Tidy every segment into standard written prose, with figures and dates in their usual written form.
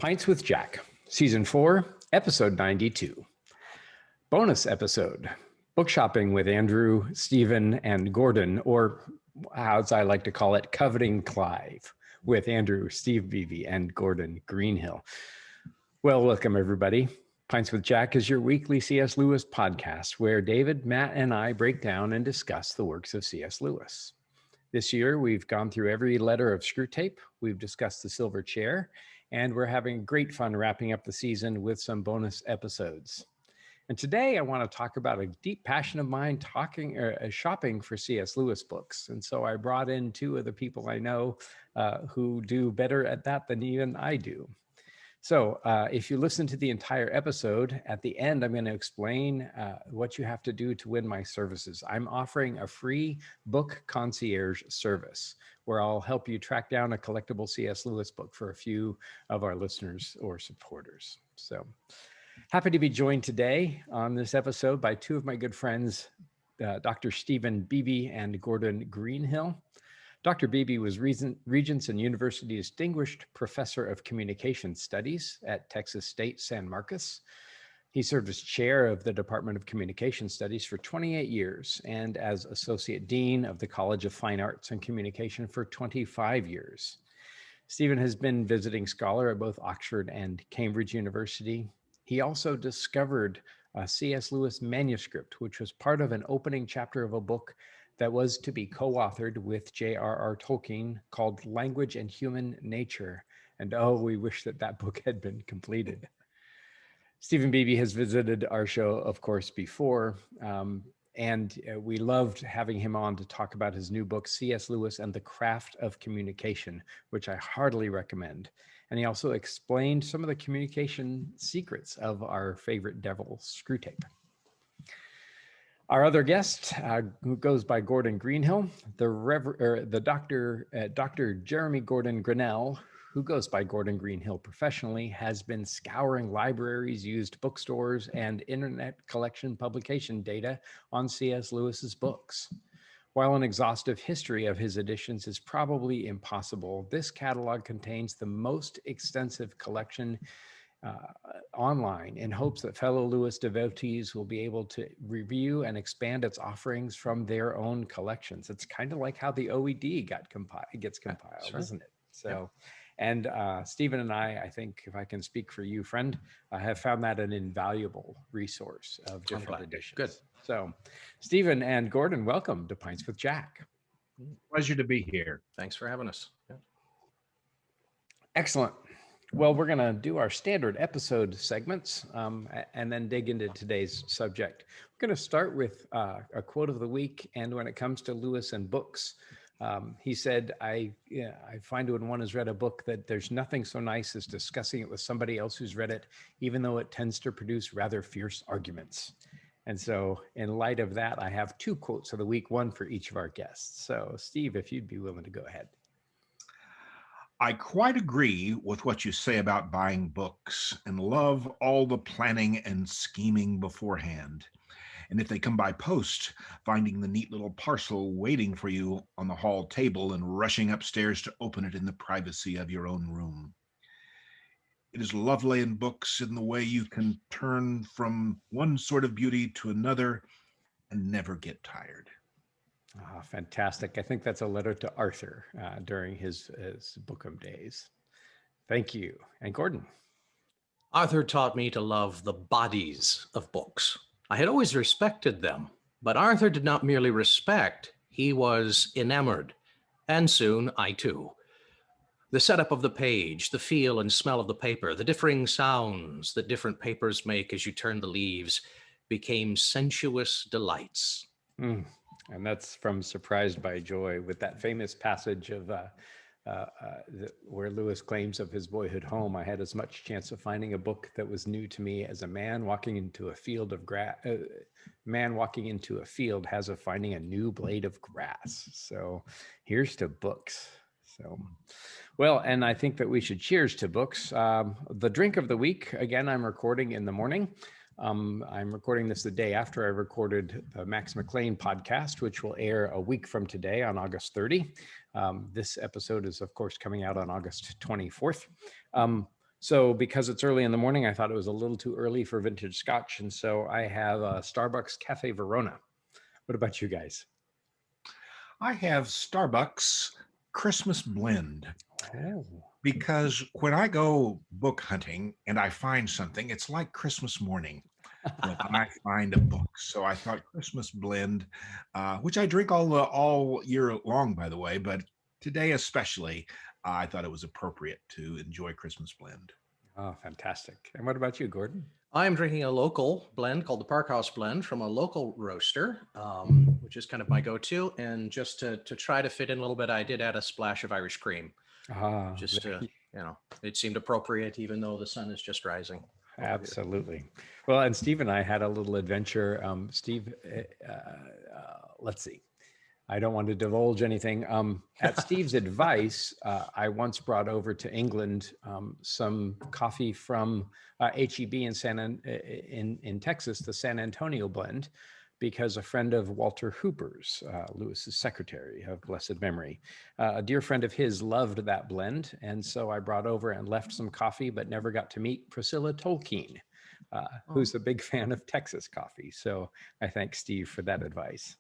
Pints with Jack, Season 4, Episode 92. Bonus episode, Book Shopping with Andrew, Stephen, and Gordon, or as I like to call it, Coveting Clive, with Andrew, Steve Beebe, and Gordon Greenhill. Well, welcome everybody. Pints with Jack is your weekly C.S. Lewis podcast, where David, Matt, and I break down and discuss the works of C.S. Lewis. This year, we've gone through every letter of Screwtape, we've discussed the Silver Chair, and we're having great fun wrapping up the season with some bonus episodes. And today I want to talk about a deep passion of mine shopping for C.S. Lewis books. And so I brought in two of the people I know who do better at that than even I do. So if you listen to the entire episode, at the end, I'm going to explain what you have to do to win my services. I'm offering a free book concierge service where I'll help you track down a collectible C.S. Lewis book for a few of our listeners or supporters. So happy to be joined today on this episode by two of my good friends, Dr. Stephen Beebe and Gordon Greenhill. Dr. Beebe was Regents and University Distinguished Professor of Communication Studies at Texas State San Marcos. He served as chair of the Department of Communication Studies for 28 years and as Associate Dean of the College of Fine Arts and Communication for 25 years. Stephen has been visiting scholar at both Oxford and Cambridge University. He also discovered a C.S. Lewis manuscript, which was part of an opening chapter of a book that was to be co-authored with J.R.R. Tolkien called Language and Human Nature. And oh, we wish that that book had been completed. Stephen Beebe has visited our show, of course, before, and we loved having him on to talk about his new book, C.S. Lewis and the Craft of Communication, which I heartily recommend. And he also explained some of the communication secrets of our favorite devil, Screwtape. Our other guest, who goes by Gordon Greenhill, Dr. Jeremy Gordon Grinnell, who goes by Gordon Greenhill professionally, has been scouring libraries, used bookstores, and internet collection publication data on C.S. Lewis's books. While an exhaustive history of his editions is probably impossible, this catalog contains the most extensive collection online in hopes that fellow Lewis devotees will be able to review and expand its offerings from their own collections. It's kind of like how the OED gets compiled, sure. Isn't it? So, and Stephen and I think, if I can speak for you, friend, have found that an invaluable resource of different editions. Good. So, Stephen and Gordon, welcome to Pints with Jack. Pleasure to be here. Thanks for having us. Yeah. Excellent. Well, we're going to do our standard episode segments and then dig into today's subject. We're going to start with a quote of the week. And when it comes to Lewis and books, he said, I find when one has read a book that there's nothing so nice as discussing it with somebody else who's read it, even though it tends to produce rather fierce arguments. And so in light of that, I have two quotes of the week, one for each of our guests. So Steve, if you'd be willing to go ahead. I quite agree with what you say about buying books and love all the planning and scheming beforehand. And if they come by post, finding the neat little parcel waiting for you on the hall table and rushing upstairs to open it in the privacy of your own room. It is lovely in books in the way you can turn from one sort of beauty to another and never get tired. Oh, fantastic. I think that's a letter to Arthur during his Bookham days. Thank you. And Gordon? Arthur taught me to love the bodies of books. I had always respected them, but Arthur did not merely respect, he was enamored. And soon I too. The setup of the page, the feel and smell of the paper, the differing sounds that different papers make as you turn the leaves became sensuous delights. And that's from Surprised by Joy, with that famous passage of where Lewis claims of his boyhood home, I had as much chance of finding a book that was new to me as a man walking into a field of grass. Man walking into a field has of finding a new blade of grass. So here's to books. So, well, and I think that we should cheers to books. The drink of the week, again, I'm recording in the morning. I'm recording this the day after I recorded the Max McLean podcast, which will air a week from today on August 30. This episode is, of course, coming out on August 24th. So because it's early in the morning, I thought it was a little too early for vintage scotch. And so I have a Starbucks Cafe Verona. What about you guys? I have Starbucks Christmas Blend Oh, because when I go book hunting and I find something, it's like Christmas morning when I find a book. So I thought Christmas Blend, which I drink all year long, by the way, but today especially, I thought it was appropriate to enjoy Christmas Blend. oh, fantastic. And what about you, Gordon? I'm drinking a local blend called the Parkhouse Blend from a local roaster, which is kind of my go-to. And just to try to fit in a little bit, I did add a splash of Irish cream. Ah, Just to, it seemed appropriate, even though the sun is just rising. absolutely. Well, and Steve and I had a little adventure. Steve, let's see. I don't want to divulge anything. At Steve's advice, I once brought over to England some coffee from HEB in Texas, the San Antonio blend, because a friend of Walter Hooper's, Lewis's secretary of blessed memory, a dear friend of his loved that blend. And so I brought over and left some coffee, but never got to meet Priscilla Tolkien, who's a big fan of Texas coffee. So I thank Steve for that advice.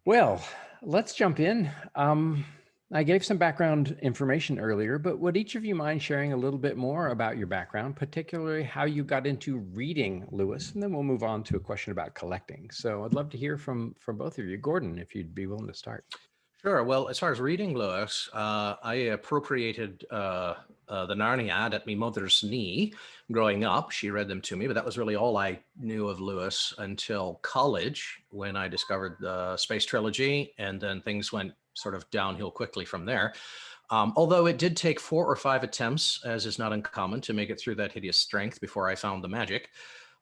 Well, let's jump in. I gave some background information earlier, but would each of you mind sharing a little bit more about your background, particularly how you got into reading Lewis? And then we'll move on to a question about collecting. So I'd love to hear from both of you. Gordon, if you'd be willing to start. Sure. Well, as far as reading Lewis, I appropriated the Narniad at my mother's knee growing up. She read them to me, but that was really all I knew of Lewis until college, when I discovered the Space Trilogy, and then things went sort of downhill quickly from there. Although it did take 4 or 5 attempts, as is not uncommon, to make it through that hideous strength before I found the magic.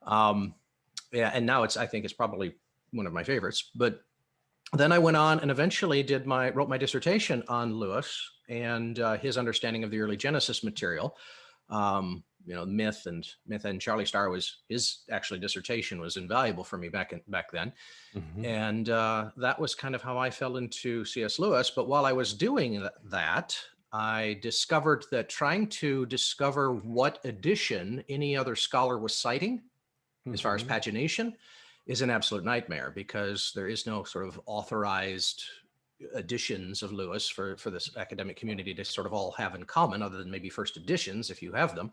Yeah, and now I think it's probably one of my favorites. But then I went on and eventually wrote my dissertation on Lewis and his understanding of the early Genesis material. Myth and Charlie Starr his dissertation was invaluable for me back then. Mm-hmm. And that was kind of how I fell into C.S. Lewis. But while I was doing that, I discovered that trying to discover what edition any other scholar was citing, as far as pagination, is an absolute nightmare, because there is no sort of authorized editions of Lewis for this academic community to sort of all have in common, other than maybe first editions, if you have them.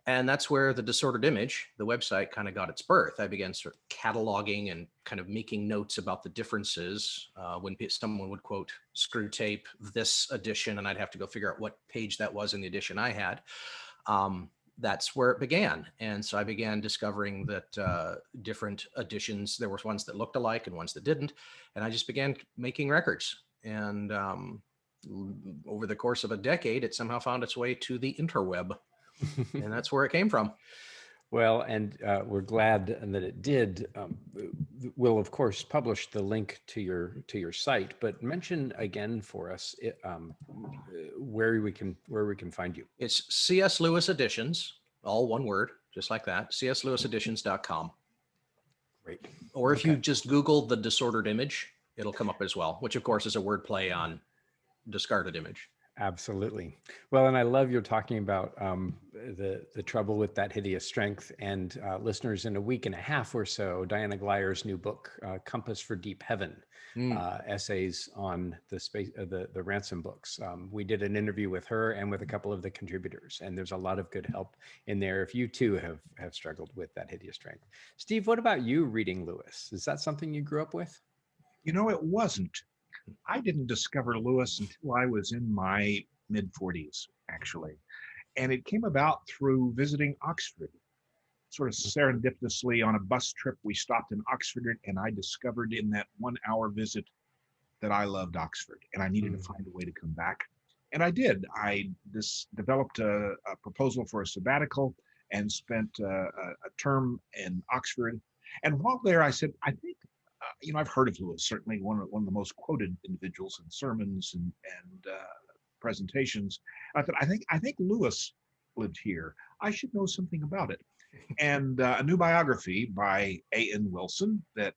And that's where the Disordered Image, the website, kind of got its birth. I began sort of cataloging and kind of making notes about the differences when someone would quote Screw Tape this edition, and I'd have to go figure out what page that was in the edition I had. That's where it began. And so I began discovering that different editions, there were ones that looked alike and ones that didn't. And I just began making records. And over the course of a decade, it somehow found its way to the interweb. And that's where it came from. Well, and we're glad that it did. We'll of course publish the link to your site, but mention again for us where we can find you. It's C.S. Lewis Editions, all one word, just like that. CSLewisEditions.com. Great. Or if you just Google the Disordered Image, it'll come up as well, which of course is a word play on discarded image. Absolutely. Well, and I love you're talking about the trouble with that hideous strength. And listeners, in a week and a half or so, Diana Gleyer's new book, Compass for Deep Heaven, essays on the space, the ransom books. We did an interview with her and with a couple of the contributors, and there's a lot of good help in there if you too have struggled with that hideous strength. Steve, what about you reading Lewis? Is that something you grew up with? It wasn't. I didn't discover Lewis until I was in my mid-40s, actually. And it came about through visiting Oxford. Sort of serendipitously on a bus trip, we stopped in Oxford, and I discovered in that 1-hour visit that I loved Oxford, and I needed to find a way to come back. And I did. I developed a proposal for a sabbatical and spent a term in Oxford. And while there, I said, I think, I've heard of Lewis, certainly one of the most quoted individuals in sermons and presentations. I thought, I think Lewis lived here. I should know something about it. And a new biography by A.N. Wilson that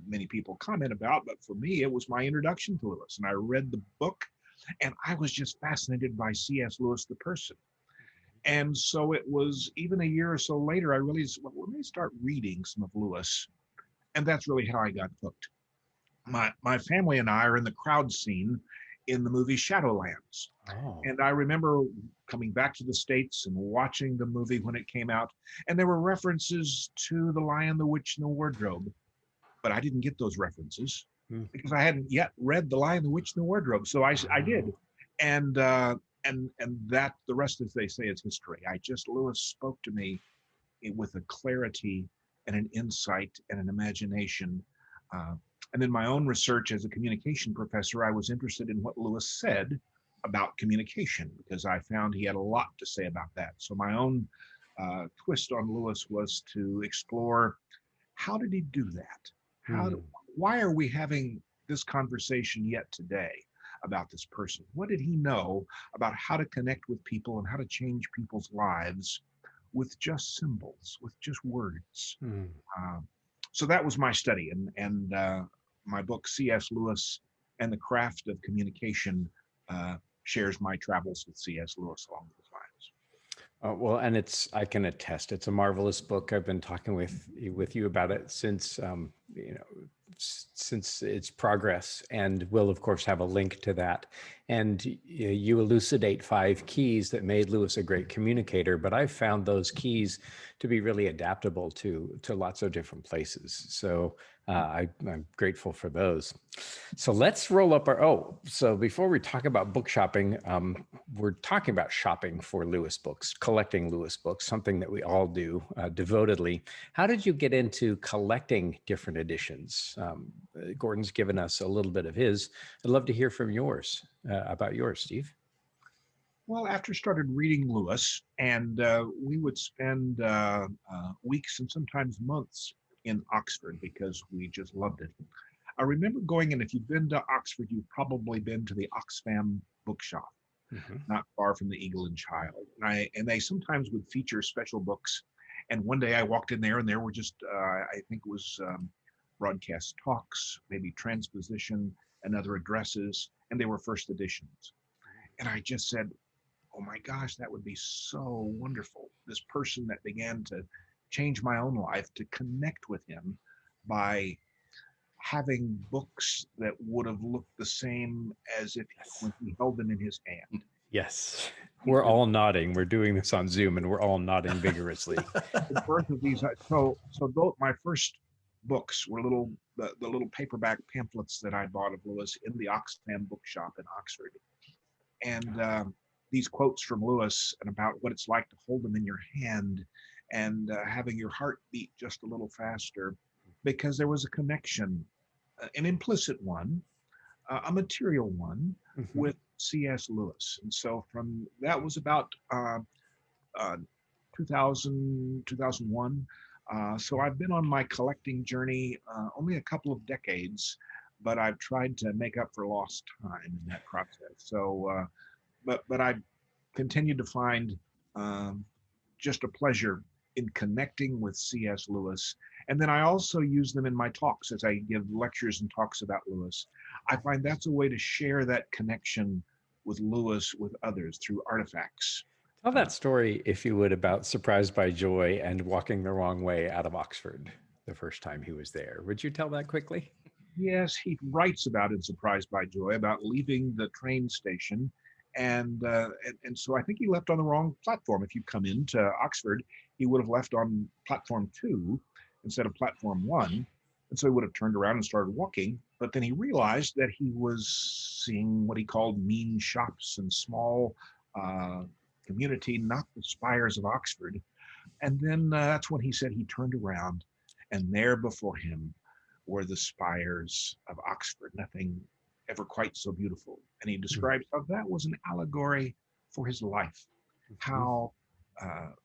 many people comment about, but for me, it was my introduction to Lewis. And I read the book And I was just fascinated by C.S. Lewis, the person. And so it was even a year or so later, I really said, well, let me start reading some of Lewis. And that's really how I got hooked. My family and I are in the crowd scene in the movie Shadowlands. Oh. And I remember coming back to the States and watching the movie when it came out. And there were references to The Lion, the Witch, and the Wardrobe. But I didn't get those references because I hadn't yet read The Lion, the Witch, and the Wardrobe. So I did. And that, the rest, as they say, is history. Lewis spoke to me with a clarity and an insight and an imagination. And in my own research as a communication professor, I was interested in what Lewis said about communication because I found he had a lot to say about that. So my own twist on Lewis was to explore, how did he do that? Why are we having this conversation yet today about this person? What did he know about how to connect with people and how to change people's lives with just symbols, with just words? So that was my study, and my book, C.S. Lewis and the Craft of Communication, shares my travels with C.S. Lewis along those lines. Well, and I can attest, it's a marvelous book. I've been talking with you about it since, since its progress, and we'll of course have a link to that. And you elucidate 5 keys that made Lewis a great communicator, but I've found those keys to be really adaptable to lots of different places. So I'm grateful for those. So let's roll up so before we talk about book shopping, we're talking about shopping for Lewis books, collecting Lewis books, something that we all do devotedly. How did you get into collecting different editions? Gordon's given us a little bit of his. I'd love to hear from yours, about yours, Steve. Well, after started reading Lewis, and we would spend weeks and sometimes months in Oxford because we just loved it. I remember going, and if you've been to Oxford, you've probably been to the Oxfam bookshop, not far from the Eagle and Child. And they sometimes would feature special books. And one day I walked in there, and there were just, I think it was broadcast talks, maybe transposition, and other addresses, and they were first editions. And I just said, oh my gosh, that would be so wonderful. This person that began to change my own life, to connect with him by having books that would have looked the same as if when he held them in his hand. Yes, we're all nodding. We're doing this on Zoom, and we're all nodding vigorously. The birth of these, my first books were the little paperback pamphlets that I bought of Lewis in the Oxfam bookshop in Oxford, and these quotes from Lewis and about what it's like to hold them in your hand and having your heart beat just a little faster, because there was a connection, an implicit one, a material one, with C.S. Lewis. And so that was about 2000, 2001. So I've been on my collecting journey only a couple of decades, but I've tried to make up for lost time in that process. So, but I continued to find just a pleasure in connecting with C.S. Lewis. And then I also use them in my talks as I give lectures and talks about Lewis. I find that's a way to share that connection with Lewis with others through artifacts. Tell that story, if you would, about Surprised by Joy and walking the wrong way out of Oxford the first time he was there. Would you tell that quickly? Yes, he writes about it in Surprised by Joy, about leaving the train station. And so I think he left on the wrong platform. If you come into Oxford, he would have left on platform 2 instead of platform 1. And so he would have turned around and started walking. But then he realized that he was seeing what he called mean shops and small community, not the spires of Oxford. And then that's when he said he turned around, and there before him were the spires of Oxford, nothing ever quite so beautiful. And he describes how that was an allegory for his life, how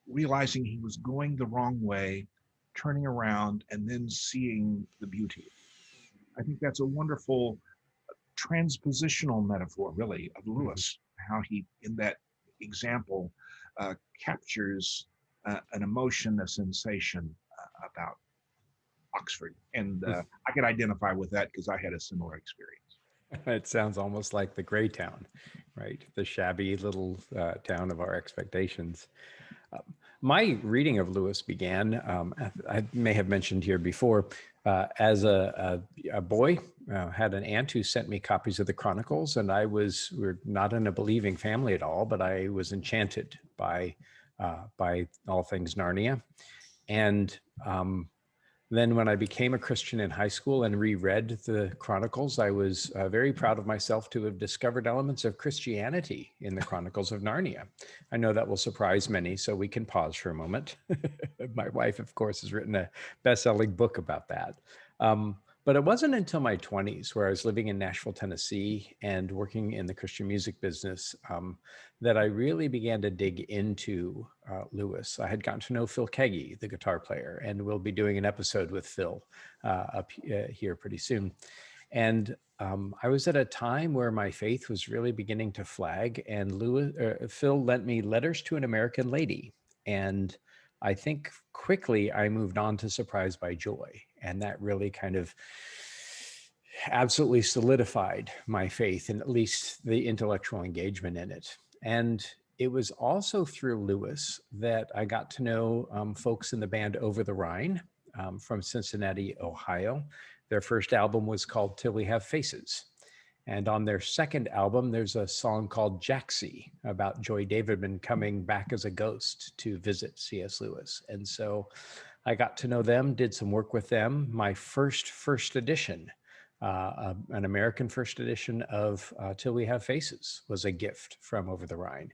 realizing he was going the wrong way, turning around, and then seeing the beauty. I think that's a wonderful transpositional metaphor, really, of Lewis, how he, in that example, captures an emotion, a sensation about Oxford. And I could identify with that because I had a similar experience. It sounds almost like the gray town, right? The shabby little town of our expectations. My reading of Lewis began, I may have mentioned here before, as a boy, had an aunt who sent me copies of the Chronicles, and we're not in a believing family at all, but I was enchanted by all things Narnia. And then when I became a Christian in high school and reread the Chronicles, I was very proud of myself to have discovered elements of Christianity in the Chronicles of Narnia. I know that will surprise many, so we can pause for a moment. My wife, of course, has written a best-selling book about that. But it wasn't until my 20s, where I was living in Nashville, Tennessee, and working in the Christian music business, that I really began to dig into Lewis. I had gotten to know Phil Keggy, the guitar player, and we'll be doing an episode with Phil up here pretty soon. And I was at a time where my faith was really beginning to flag, and Phil lent me Letters to an American Lady. And I think quickly I moved on to Surprised by Joy. And that really kind of absolutely solidified my faith and at least the intellectual engagement in it. And it was also through Lewis that I got to know folks in the band Over the Rhine from Cincinnati, Ohio. Their first album was called Till We Have Faces. And on their second album, there's a song called Jaxie about Joy Davidman coming back as a ghost to visit C.S. Lewis. And so I got to know them, did some work with them. My first edition, an American first edition of Till We Have Faces, was a gift from Over the Rhine.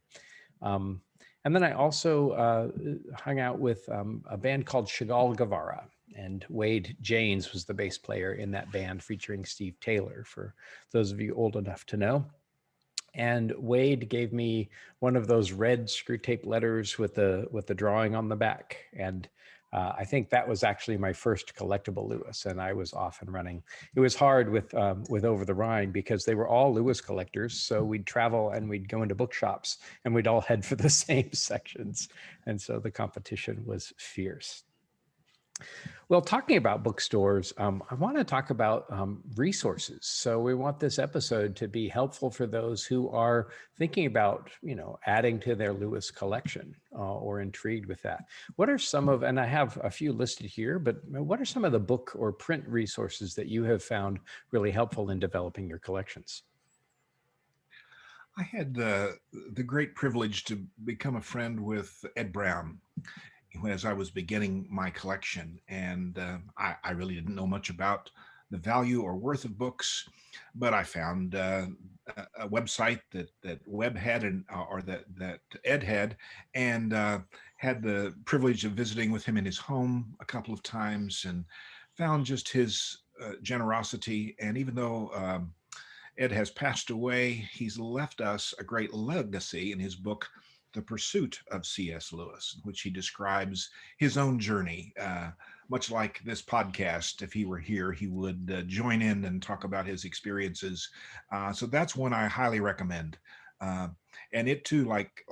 And then I also hung out with a band called Chagall Guevara, and Wade Janes was the bass player in that band, featuring Steve Taylor, for those of you old enough to know. And Wade gave me one of those red screw tape letters with the drawing on the back. And I think that was actually my first collectible Lewis, and I was off and running. It was hard with Over the Rhine because they were all Lewis collectors. So we'd travel and we'd go into bookshops and we'd all head for the same sections. And so the competition was fierce. Well, talking about bookstores, I want to talk about resources. So we want this episode to be helpful for those who are thinking about, adding to their Lewis collection or intrigued with that. What are some of, and I have a few listed here, but what are some of the book or print resources that you have found really helpful in developing your collections? I had the great privilege to become a friend with Ed Brown as I was beginning my collection. And I really didn't know much about the value or worth of books, but I found a website that Webb had or that Ed had, and had the privilege of visiting with him in his home a couple of times, and found just his generosity. And even though Ed has passed away, he's left us a great legacy in his book, The Pursuit of C.S. Lewis, in which he describes his own journey. Much like this podcast, if he were here, he would join in and talk about his experiences. So that's one I highly recommend. And it too, like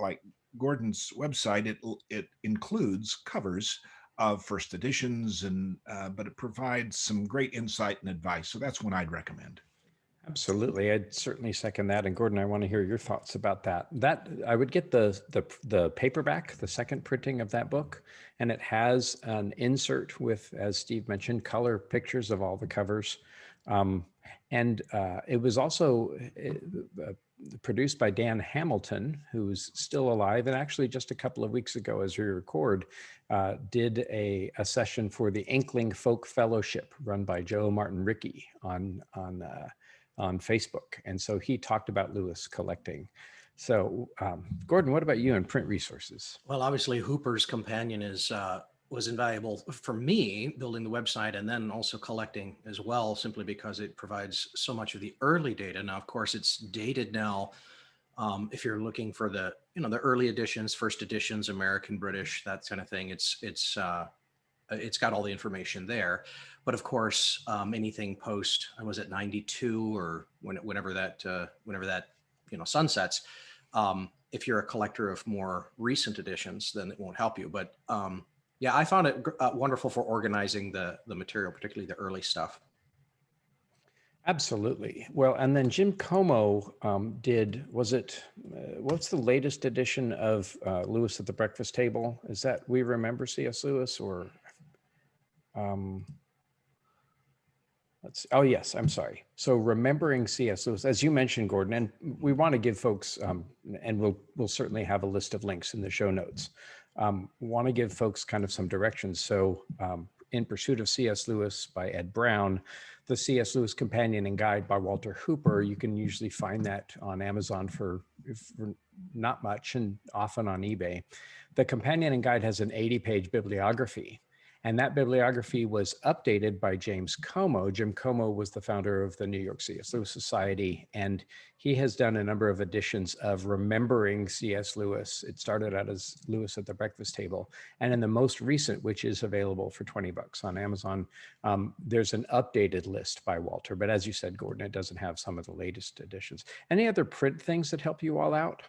Gordon's website, it includes covers of first editions, but it provides some great insight and advice. So that's one I'd recommend. Absolutely. I'd certainly second that. And Gordon, I want to hear your thoughts about that. That I would get the paperback, the second printing of that book, and it has an insert with, as Steve mentioned, color pictures of all the covers. And it was also produced by Dan Hamilton, who's still alive. And actually just a couple of weeks ago, as we record, did a session for the Inkling Folk Fellowship run by Joe Martin Rickey on Facebook. And so he talked about Lewis collecting. So Gordon, what about you and print resources? Well, obviously Hooper's Companion was invaluable for me, building the website and then also collecting as well, simply because it provides so much of the early data. Now, of course, it's dated now. If you're looking for the early editions, first editions, American, British, that kind of thing, it's got all the information there. But of course, anything post, was it 92 or whenever that sunsets, if you're a collector of more recent editions, then it won't help you. But yeah, I found it wonderful for organizing the material, particularly the early stuff. Absolutely. Well, and then Jim Como what's the latest edition of Lewis at the Breakfast Table? Is that We Remember C.S. Lewis or, um, oh yes, I'm sorry. So Remembering C.S. Lewis, as you mentioned, Gordon, and we want to give folks, and we'll certainly have a list of links in the show notes, want to give folks kind of some directions. So In Pursuit of C.S. Lewis by Ed Brown, the C.S. Lewis Companion and Guide by Walter Hooper. You can usually find that on Amazon for not much and often on eBay. The Companion and Guide has an 80-page bibliography. And that bibliography was updated by James Como. Jim Como was the founder of the New York C.S. Lewis Society, and he has done a number of editions of Remembering C.S. Lewis. It started out as Lewis at the Breakfast Table. And in the most recent, which is available for $20 on Amazon, there's an updated list by Walter. But as you said, Gordon, it doesn't have some of the latest editions. Any other print things that help you all out?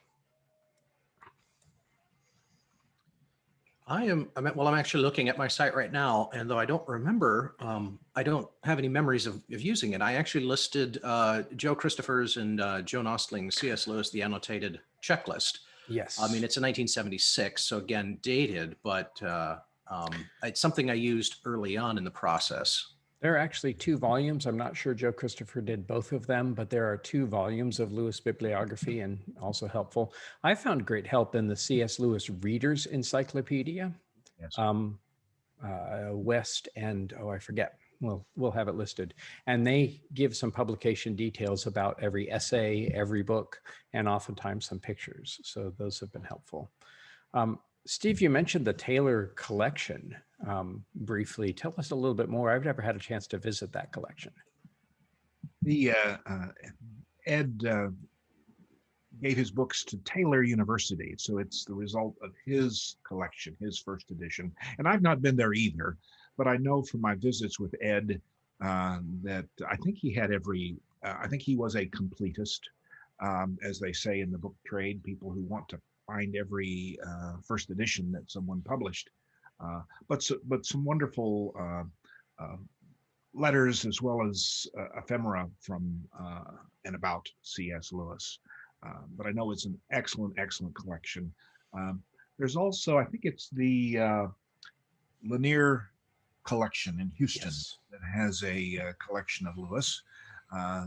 I'm actually looking at my site right now, and though I don't remember, I don't have any memories of using it. I actually listed Joe Christopher's and Joan Ostling's C.S. Lewis, the annotated checklist. Yes. I mean, it's a 1976, so again, dated, but it's something I used early on in the process. There are actually 2 volumes. I'm not sure Joe Christopher did both of them, but there are 2 volumes of Lewis bibliography and also helpful. I found great help in the C.S. Lewis Reader's Encyclopedia. Yes. West and, I forget. We'll have it listed. And they give some publication details about every essay, every book, and oftentimes some pictures. So those have been helpful. Steve, you mentioned the Taylor collection briefly. Tell us a little bit more. I've never had a chance to visit that collection. The Ed gave his books to Taylor University, so it's the result of his collection, his first edition. And I've not been there either, but I know from my visits with Ed that I think he had I think he was a completist, as they say in the book trade, people who want to find every first edition that someone published, but some wonderful letters as well as ephemera from and about C.S. Lewis. But I know it's an excellent collection. There's also, I think it's the Lanier collection in Houston. Yes. That has a collection of Lewis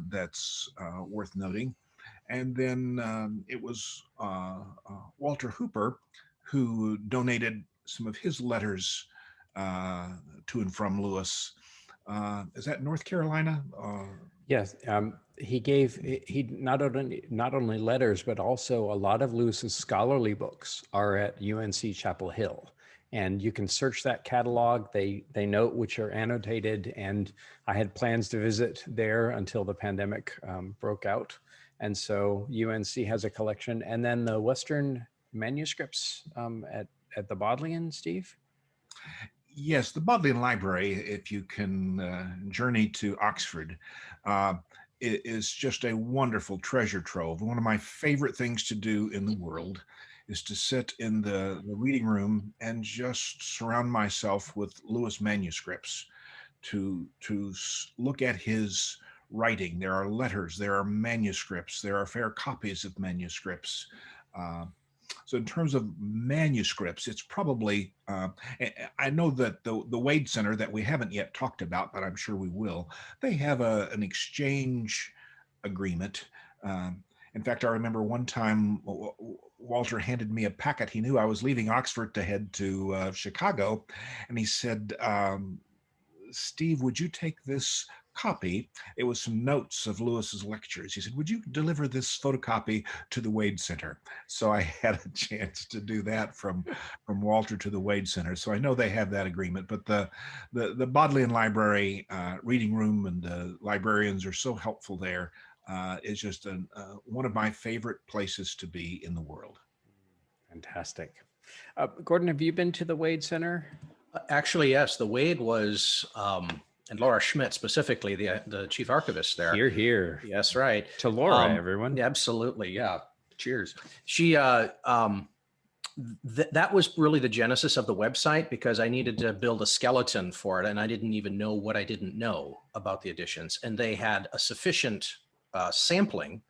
that's worth noting. And then it was Walter Hooper who donated some of his letters to and from Lewis. Is that North Carolina? Yes, he not only letters, but also a lot of Lewis's scholarly books are at UNC Chapel Hill. And you can search that catalog. They note which are annotated, and I had plans to visit there until the pandemic broke out. And so UNC has a collection, and then the Western manuscripts at the Bodleian, Steve? Yes, the Bodleian Library, if you can journey to Oxford, is just a wonderful treasure trove. One of my favorite things to do in the world is to sit in the reading room and just surround myself with Lewis manuscripts to look at his writing. There are letters, there are manuscripts, there are fair copies of manuscripts. So in terms of manuscripts, it's probably, I know that the Wade Center that we haven't yet talked about, but I'm sure we will, they have an exchange agreement. In fact, I remember one time Walter handed me a packet. He knew I was leaving Oxford to head to Chicago. And he said, Steve, would you take this copy? It was some notes of Lewis's lectures. He said, would you deliver this photocopy to the Wade Center? So I had a chance to do that from Walter to the Wade Center. So I know they have that agreement, but the Bodleian Library reading room and the librarians are so helpful there. It's just one of my favorite places to be in the world. Fantastic. Gordon, have you been to the Wade Center? Actually, yes. The Wade was, and Laura Schmidt specifically, the chief archivist there. Hear, hear. Yes, right. To Laura, everyone. Absolutely, yeah. Cheers. She, that was really the genesis of the website, because I needed to build a skeleton for it, and I didn't even know what I didn't know about the editions. And they had a sufficient sampling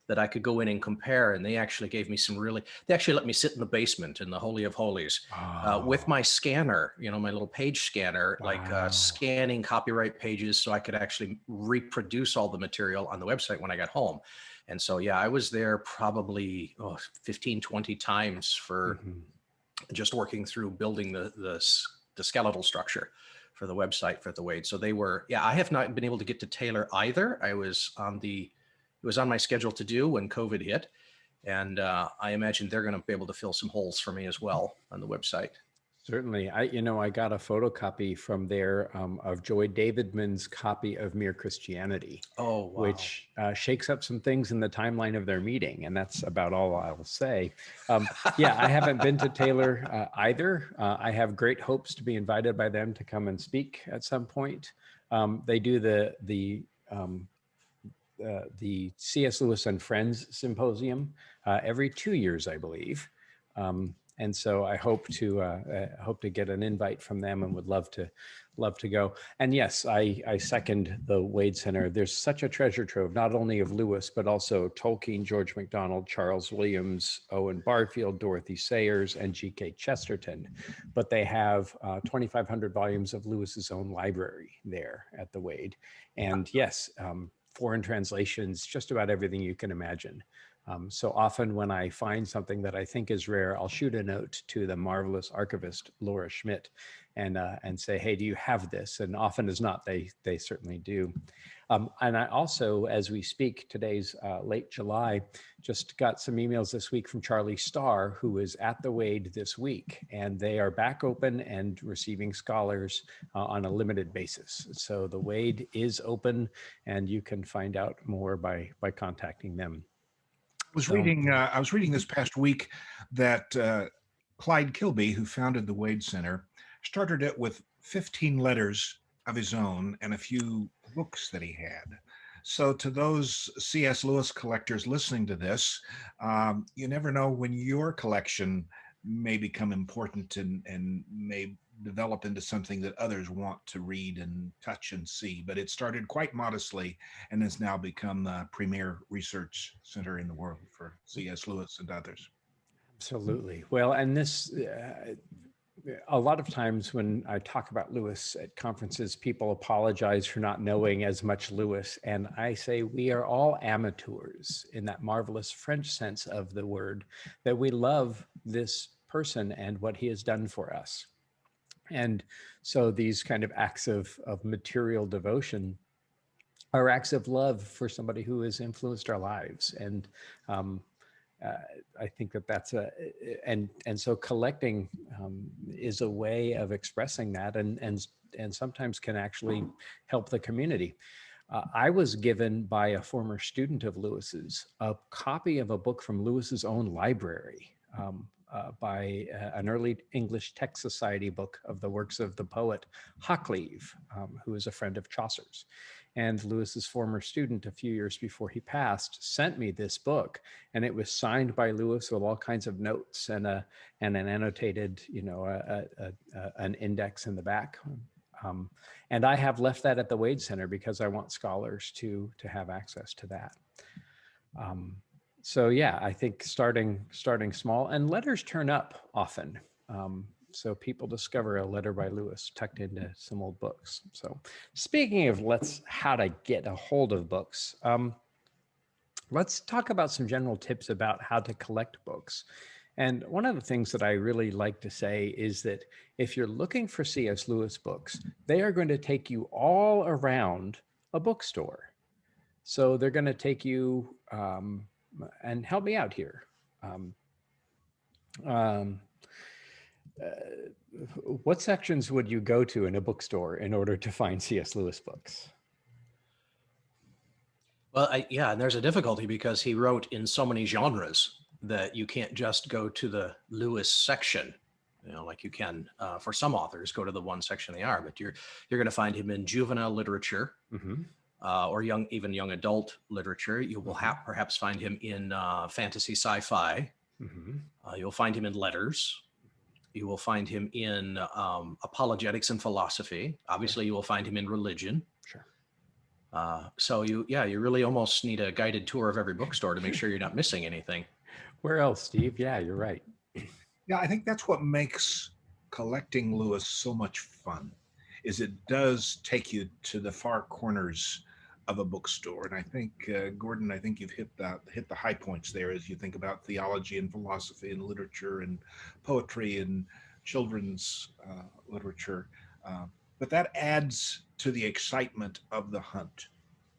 that I could go in and compare. And they actually gave me they actually let me sit in the basement in the Holy of Holies with my scanner, my little page scanner, scanning copyright pages so I could actually reproduce all the material on the website when I got home. And so, yeah, I was there probably 15, 20 times for just working through building the skeletal structure for the website for the Wade. So I have not been able to get to Taylor either. It was on my schedule to do when COVID hit. And I imagine they're going to be able to fill some holes for me as well on the website. Certainly. I got a photocopy from there of Joy Davidman's copy of Mere Christianity. Oh, wow. Which shakes up some things in the timeline of their meeting. And that's about all I will say. I haven't been to Taylor either. I have great hopes to be invited by them to come and speak at some point. They do the C.S. Lewis and Friends Symposium every 2 years, I believe. And so I hope to get an invite from them, and would love to go. And yes, I second the Wade Center. There's such a treasure trove, not only of Lewis, but also Tolkien, George MacDonald, Charles Williams, Owen Barfield, Dorothy Sayers, and G.K. Chesterton. But they have 2,500 volumes of Lewis's own library there at the Wade. And yes, foreign translations, just about everything you can imagine. So often when I find something that I think is rare, I'll shoot a note to the marvelous archivist, Laura Schmidt, and say, hey, do you have this? And often as not, they certainly do. And I also, as we speak, today's late July, just got some emails this week from Charlie Starr, who is at the Wade this week, and they are back open and receiving scholars on a limited basis. So the Wade is open, and you can find out more by contacting them. I was reading this past week that Clyde Kilby, who founded the Wade Center, started it with 15 letters of his own and a few books that he had. So to those C.S. Lewis collectors listening to this, you never know when your collection may become important and may develop into something that others want to read and touch and see. But it started quite modestly and has now become the premier research center in the world for C.S. Lewis and others. Absolutely. Well, and this, a lot of times when I talk about Lewis at conferences, people apologize for not knowing as much Lewis. And I say we are all amateurs in that marvelous French sense of the word, that we love this person and what he has done for us. And so these kind of acts of material devotion are acts of love for somebody who has influenced our lives. And I think that's and so collecting is a way of expressing that, and sometimes can actually help the community. I was given by a former student of Lewis's a copy of a book from Lewis's own library. By an early English Text Society book of the works of the poet Hakluyt, who is a friend of Chaucer's. And Lewis's former student, a few years before he passed, sent me this book, and it was signed by Lewis with all kinds of notes and an annotated, an index in the back. And I have left that at the Wade Center because I want scholars to have access to that. So yeah, I think starting small, and letters turn up often. So people discover a letter by Lewis tucked into some old books. So speaking of how to get a hold of books, let's talk about some general tips about how to collect books. And one of the things that I really like to say is that if you're looking for C.S. Lewis books, they are going to take you all around a bookstore. So they're going to take you, and help me out here. What sections would you go to in a bookstore in order to find C.S. Lewis books? Well, and there's a difficulty because he wrote in so many genres that you can't just go to the Lewis section, like you can for some authors go to the one section they are, but you're going to find him in juvenile literature. Mm-hmm. Or even young adult literature. You will perhaps find him in fantasy sci-fi. Mm-hmm. You'll find him in letters. You will find him in apologetics and philosophy. Obviously, you will find him in religion. Sure. So you really almost need a guided tour of every bookstore to make sure you're not missing anything. Where else, Steve? Yeah, you're right. Yeah, I think that's what makes collecting Lewis so much fun, is it does take you to the far corners of a bookstore. And I think, Gordon, I think you've hit the high points there as you think about theology and philosophy and literature and poetry and children's literature. But that adds to the excitement of the hunt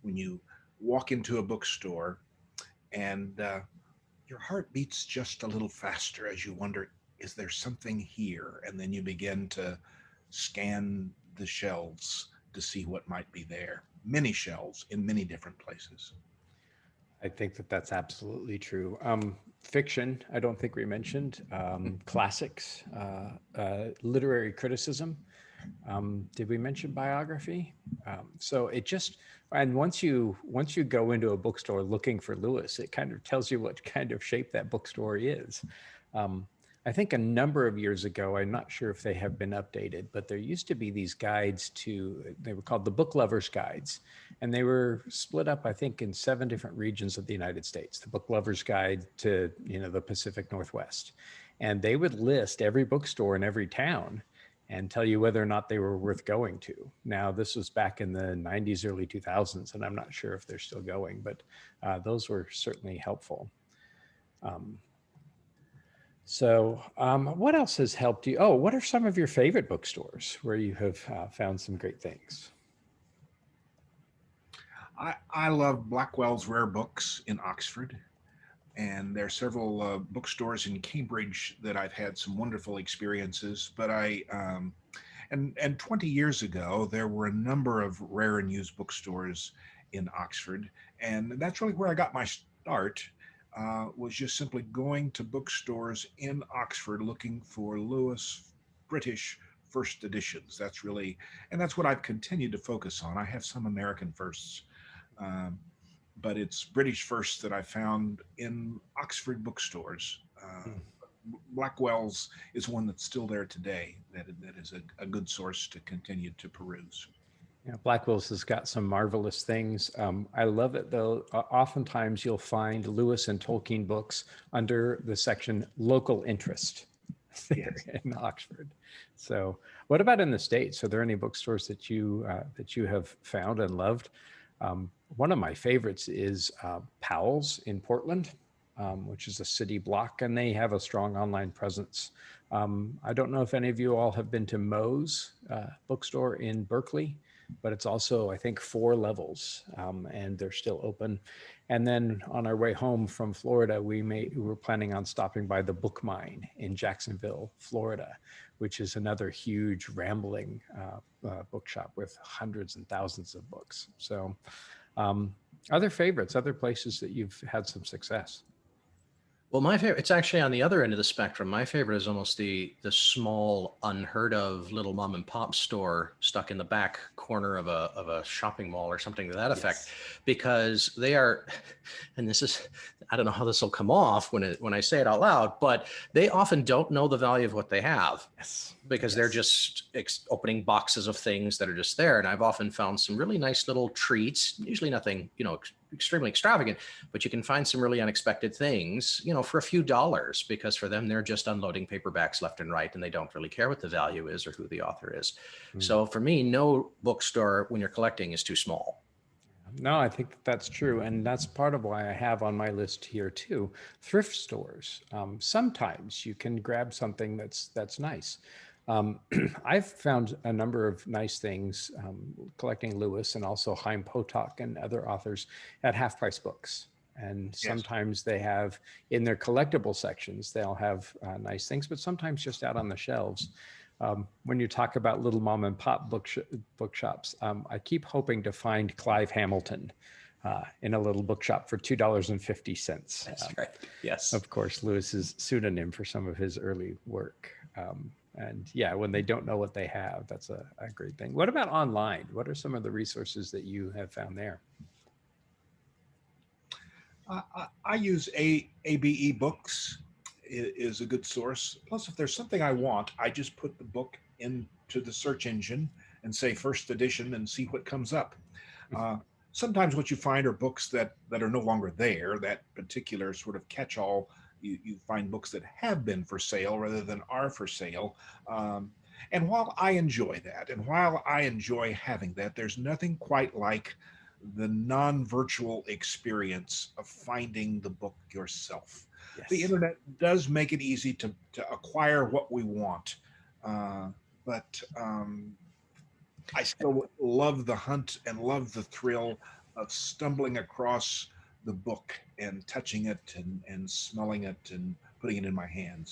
when you walk into a bookstore and your heart beats just a little faster as you wonder, is there something here? And then you begin to scan the shelves to see what might be there. Many shelves in many different places. I think that that's absolutely true. Fiction, I don't think we mentioned. Classics, literary criticism. Did we mention biography? So it just, and once you go into a bookstore looking for Lewis, it kind of tells you what kind of shape that bookstore is. I think a number of years ago, I'm not sure if they have been updated, but there used to be these guides they were called the Book Lovers Guides. And they were split up, I think, in 7 different regions of the United States. The Book Lovers Guide to, the Pacific Northwest. And they would list every bookstore in every town and tell you whether or not they were worth going to. Now, this was back in the 90s, early 2000s, and I'm not sure if they're still going, but those were certainly helpful. So what else has helped you? Oh, what are some of your favorite bookstores where you have found some great things? I love Blackwell's Rare Books in Oxford. And there are several bookstores in Cambridge that I've had some wonderful experiences. But and 20 years ago, there were a number of rare and used bookstores in Oxford. And that's really where I got my start, was just simply going to bookstores in Oxford looking for Lewis British first editions. And that's what I've continued to focus on. I have some American firsts. But it's British firsts that I found in Oxford bookstores. Blackwell's is one that's still there today. That is a good source to continue to peruse. Yeah, Blackwell's has got some marvelous things. I love it though. Oftentimes you'll find Lewis and Tolkien books under the section local interest there in Oxford. So what about in the States? Are there any bookstores that you have found and loved? One of my favorites is Powell's in Portland, which is a city block, and they have a strong online presence. I don't know if any of you all have been to Moe's bookstore in Berkeley, but it's also, I think, 4 levels, and they're still open. And then on our way home from Florida, we were planning on stopping by the Book Mine in Jacksonville, Florida, which is another huge rambling bookshop with hundreds and thousands of books. So other favorites, other places that you've had some success? Well, my favorite, it's actually on the other end of the spectrum. My favorite is almost the small, unheard of little mom and pop store stuck in the back corner of a shopping mall or something to that effect, because they are, and this is, I don't know how this will come off when I say it out loud, but they often don't know the value of what they have. Because they're just opening boxes of things that are just there. And I've often found some really nice little treats, usually nothing, extremely extravagant, but you can find some really unexpected things, for a few dollars, because for them, they're just unloading paperbacks left and right, and they don't really care what the value is or who the author is. So for me, no bookstore when you're collecting is too small. No, I think that's true. And that's part of why I have on my list here too, thrift stores. Sometimes you can grab something that's nice. I've found a number of nice things collecting Lewis and also Chaim Potok and other authors at Half Price Books. And sometimes they have in their collectible sections, they'll have nice things, but sometimes just out on the shelves. When you talk about little mom and pop bookshops, I keep hoping to find Clive Hamilton in a little bookshop for $2.50. That's right. Yes. Of course, Lewis's pseudonym for some of his early work. And yeah, when they don't know what they have, that's a great thing. What about online? What are some of the resources that you have found there? I use ABE Books is a good source. Plus, if there's something I want, I just put the book into the search engine and say first edition and see what comes up. Uh, Sometimes what you find are books that are no longer there, that particular sort of catch-all. You find books that have been for sale rather than are for sale. And while I enjoy that, and while I enjoy having that, there's nothing quite like the non-virtual experience of finding the book yourself. The Yes. internet does make it easy to acquire what we want, but I still love the hunt and love the thrill of stumbling across the book and touching it and smelling it and putting it in my hand.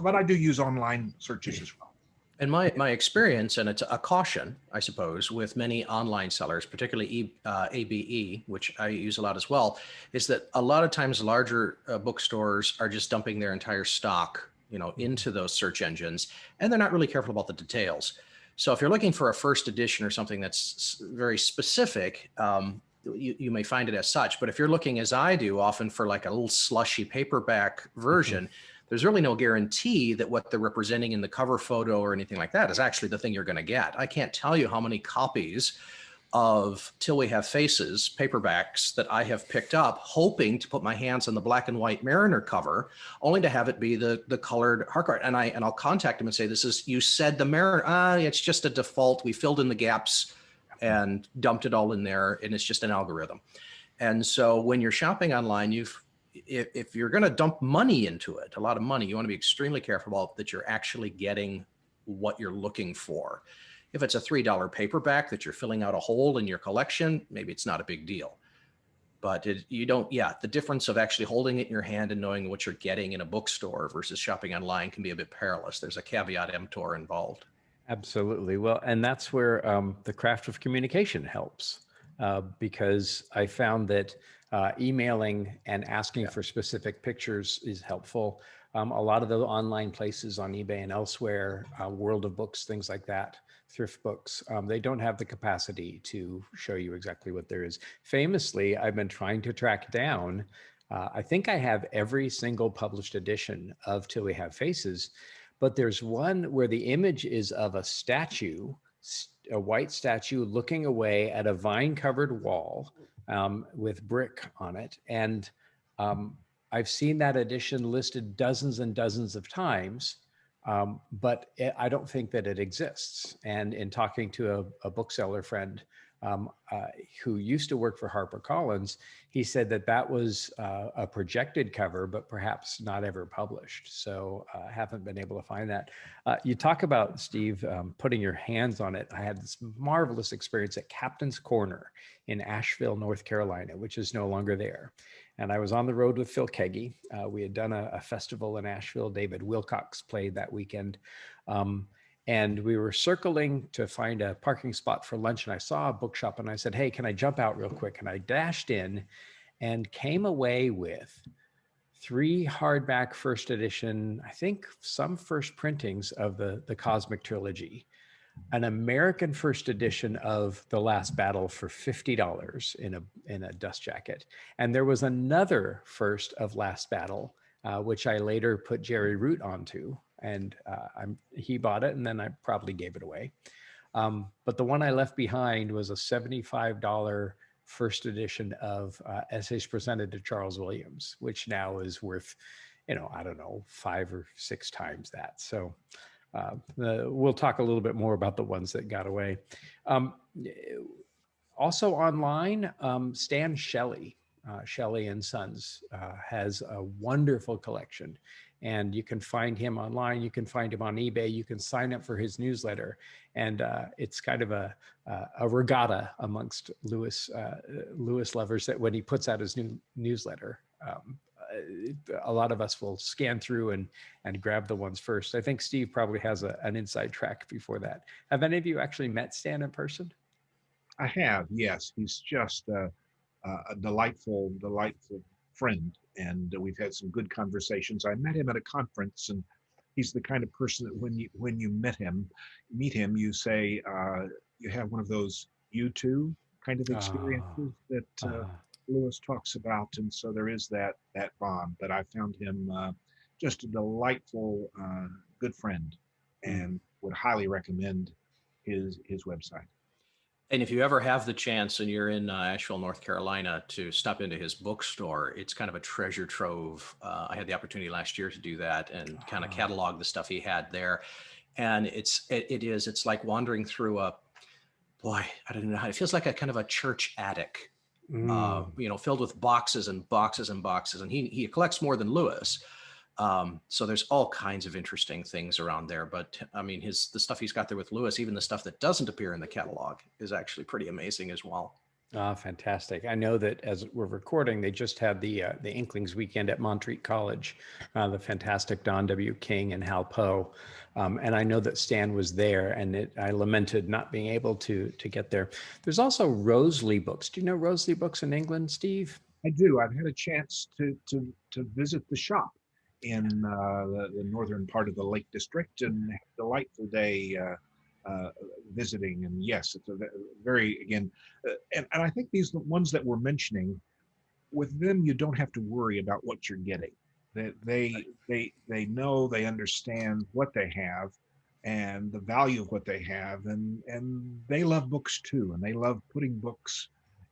But I do use online searches as well. And my experience, and it's a caution, I suppose, with many online sellers, particularly ABE, which I use a lot as well, is that a lot of times larger bookstores are just dumping their entire stock, into those search engines, and they're not really careful about the details. So if you're looking for a first edition or something that's very specific, you may find it as such. But if you're looking, as I do, often for like a little slushy paperback version, there's really no guarantee that what they're representing in the cover photo or anything like that is actually the thing you're going to get. I can't tell you how many copies of Till We Have Faces paperbacks that I have picked up, hoping to put my hands on the black and white Mariner cover, only to have it be the colored hardcover. And I'll contact them and say, you said the Mariner, it's just a default. We filled in the gaps and dumped it all in there, and it's just an algorithm. And so when you're shopping online, if you're going to dump money into it, a lot of money, you want to be extremely careful about that you're actually getting what you're looking for. If it's a $3 paperback that you're filling out a hole in your collection, maybe it's not a big deal. But the difference of actually holding it in your hand and knowing what you're getting in a bookstore versus shopping online can be a bit perilous. There's a caveat emptor involved. Absolutely. Well, and that's where the craft of communication helps, because I found that emailing and asking for specific pictures is helpful. A lot of the online places on eBay and elsewhere, World of Books, things like that, thrift books, they don't have the capacity to show you exactly what there is. Famously, I've been trying to track down, I think I have every single published edition of Till We Have Faces, but there's one where the image is of a statue, a white statue looking away at a vine-covered wall with brick on it. And I've seen that edition listed dozens and dozens of times, but I don't think that it exists. And in talking to a bookseller friend who used to work for HarperCollins, he said that was a projected cover, but perhaps not ever published. So I haven't been able to find that. You talk about, Steve, putting your hands on it. I had this marvelous experience at Captain's Corner in Asheville, North Carolina, which is no longer there. And I was on the road with Phil Keggy. We had done a festival in Asheville. David Wilcox played that weekend. And we were circling to find a parking spot for lunch. And I saw a bookshop and I said, hey, can I jump out real quick? And I dashed in and came away with 3 hardback first edition, I think some first printings of the Cosmic Trilogy, an American first edition of The Last Battle for $50 in a dust jacket. And there was another first of Last Battle, which I later put Jerry Root onto. And he bought it, and then I probably gave it away. But the one I left behind was a $75 first edition of Essays Presented to Charles Williams, which now is worth, I don't know, 5 or 6 times that. So we'll talk a little bit more about the ones that got away. Also online, Stan Shelley, Shelley and Sons, has a wonderful collection. And you can find him online. You can find him on eBay. You can sign up for his newsletter. And it's kind of a regatta amongst Lewis lovers that when he puts out his new newsletter, a lot of us will scan through and grab the ones first. I think Steve probably has an inside track before that. Have any of you actually met Stan in person? I have, yes. He's just a delightful friend, and we've had some good conversations. I met him at a conference, and he's the kind of person that when you meet him, you say you have one of those you two kind of experiences that Lewis talks about, and so there is that bond. But I found him just a delightful, good friend, and would highly recommend his website. And if you ever have the chance and you're in Asheville, North Carolina, to stop into his bookstore, it's kind of a treasure trove. I had the opportunity last year to do that and kind of catalog the stuff he had there. And it's like wandering through boy, I don't know how, it feels like a kind of a church attic, filled with boxes and boxes and boxes. And he collects more than Lewis. So there's all kinds of interesting things around there. But I mean, the stuff he's got there with Lewis, even the stuff that doesn't appear in the catalog, is actually pretty amazing as well. Fantastic. I know that as we're recording, they just had the Inklings weekend at Montreat College, the fantastic Don W. King and Hal Poe. And I know that Stan was there, and I lamented not being able to get there. There's also Roseley Books. Do you know Roseley Books in England, Steve? I do. I've had a chance to visit the shop in the northern part of the Lake District, and had a delightful day visiting. And yes, it's a very, again, and I think these ones that we're mentioning, with them you don't have to worry about what you're getting. That they know, they understand what they have and the value of what they have, and they love books too, and they love putting books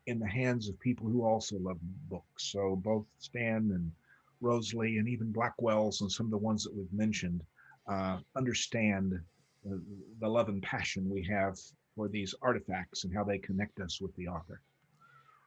in the hands of people who also love books. So both Stan and Roseley and even Blackwell's and some of the ones that we've mentioned understand the love and passion we have for these artifacts and how they connect us with the author.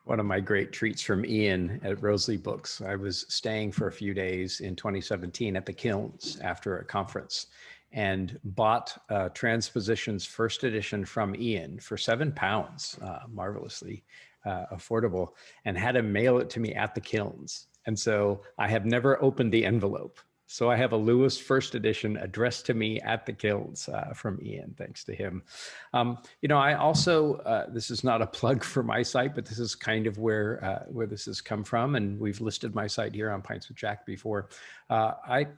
One of my great treats from Ian at Roseley Books. I was staying for a few days in 2017 at the Kilns after a conference, and bought Transposition's first edition from Ian for £7, marvelously affordable, and had him mail it to me at the Kilns. And so I have never opened the envelope. So I have a Lewis first edition addressed to me at the Kilns from Ian, thanks to him. I also, this is not a plug for my site, but this is kind of where this has come from. And we've listed my site here on Pints with Jack before. I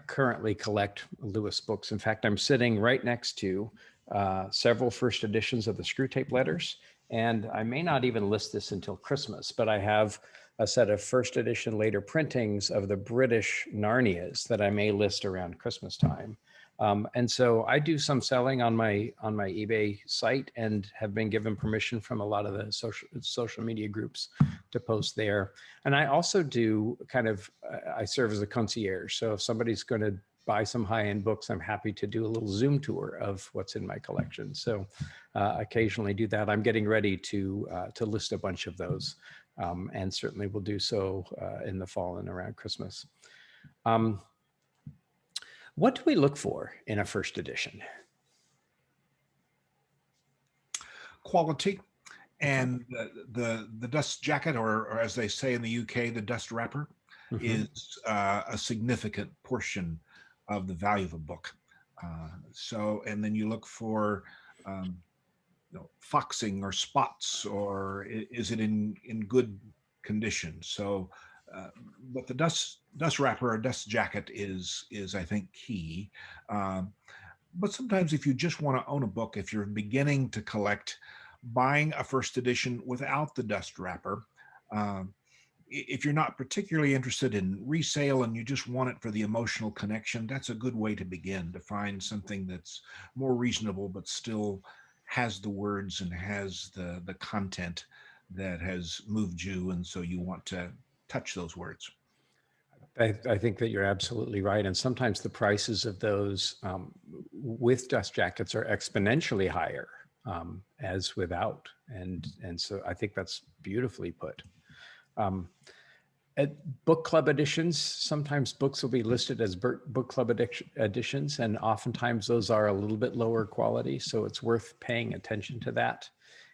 currently collect Lewis books. In fact, I'm sitting right next to several first editions of the Screwtape Letters. And I may not even list this until Christmas, but I have a set of first edition later printings of the British Narnias that I may list around Christmas time. And so I do some selling on my eBay site, and have been given permission from a lot of the social media groups to post there. And I also do I serve as a concierge. So if somebody's going to buy some high-end books, I'm happy to do a little Zoom tour of what's in my collection. So occasionally do that. I'm getting ready to list a bunch of those. And certainly will do so in the fall and around Christmas. What do we look for in a first edition? Quality, and the dust jacket, or as they say in the UK, the dust wrapper, is a significant portion of the value of a book. And then you look for foxing or spots, or is it in good condition? So, but the dust wrapper or dust jacket is I think key. But sometimes if you just want to own a book, if you're beginning to collect, buying a first edition without the dust wrapper, if you're not particularly interested in resale and you just want it for the emotional connection, that's a good way to begin, to find something that's more reasonable but still has the words and has the content that has moved you, and so you want to touch those words. I think that you're absolutely right. And sometimes the prices of those with dust jackets are exponentially higher as without. And so I think that's beautifully put. At book club editions, sometimes books will be listed as book club editions, and oftentimes those are a little bit lower quality. So it's worth paying attention to that.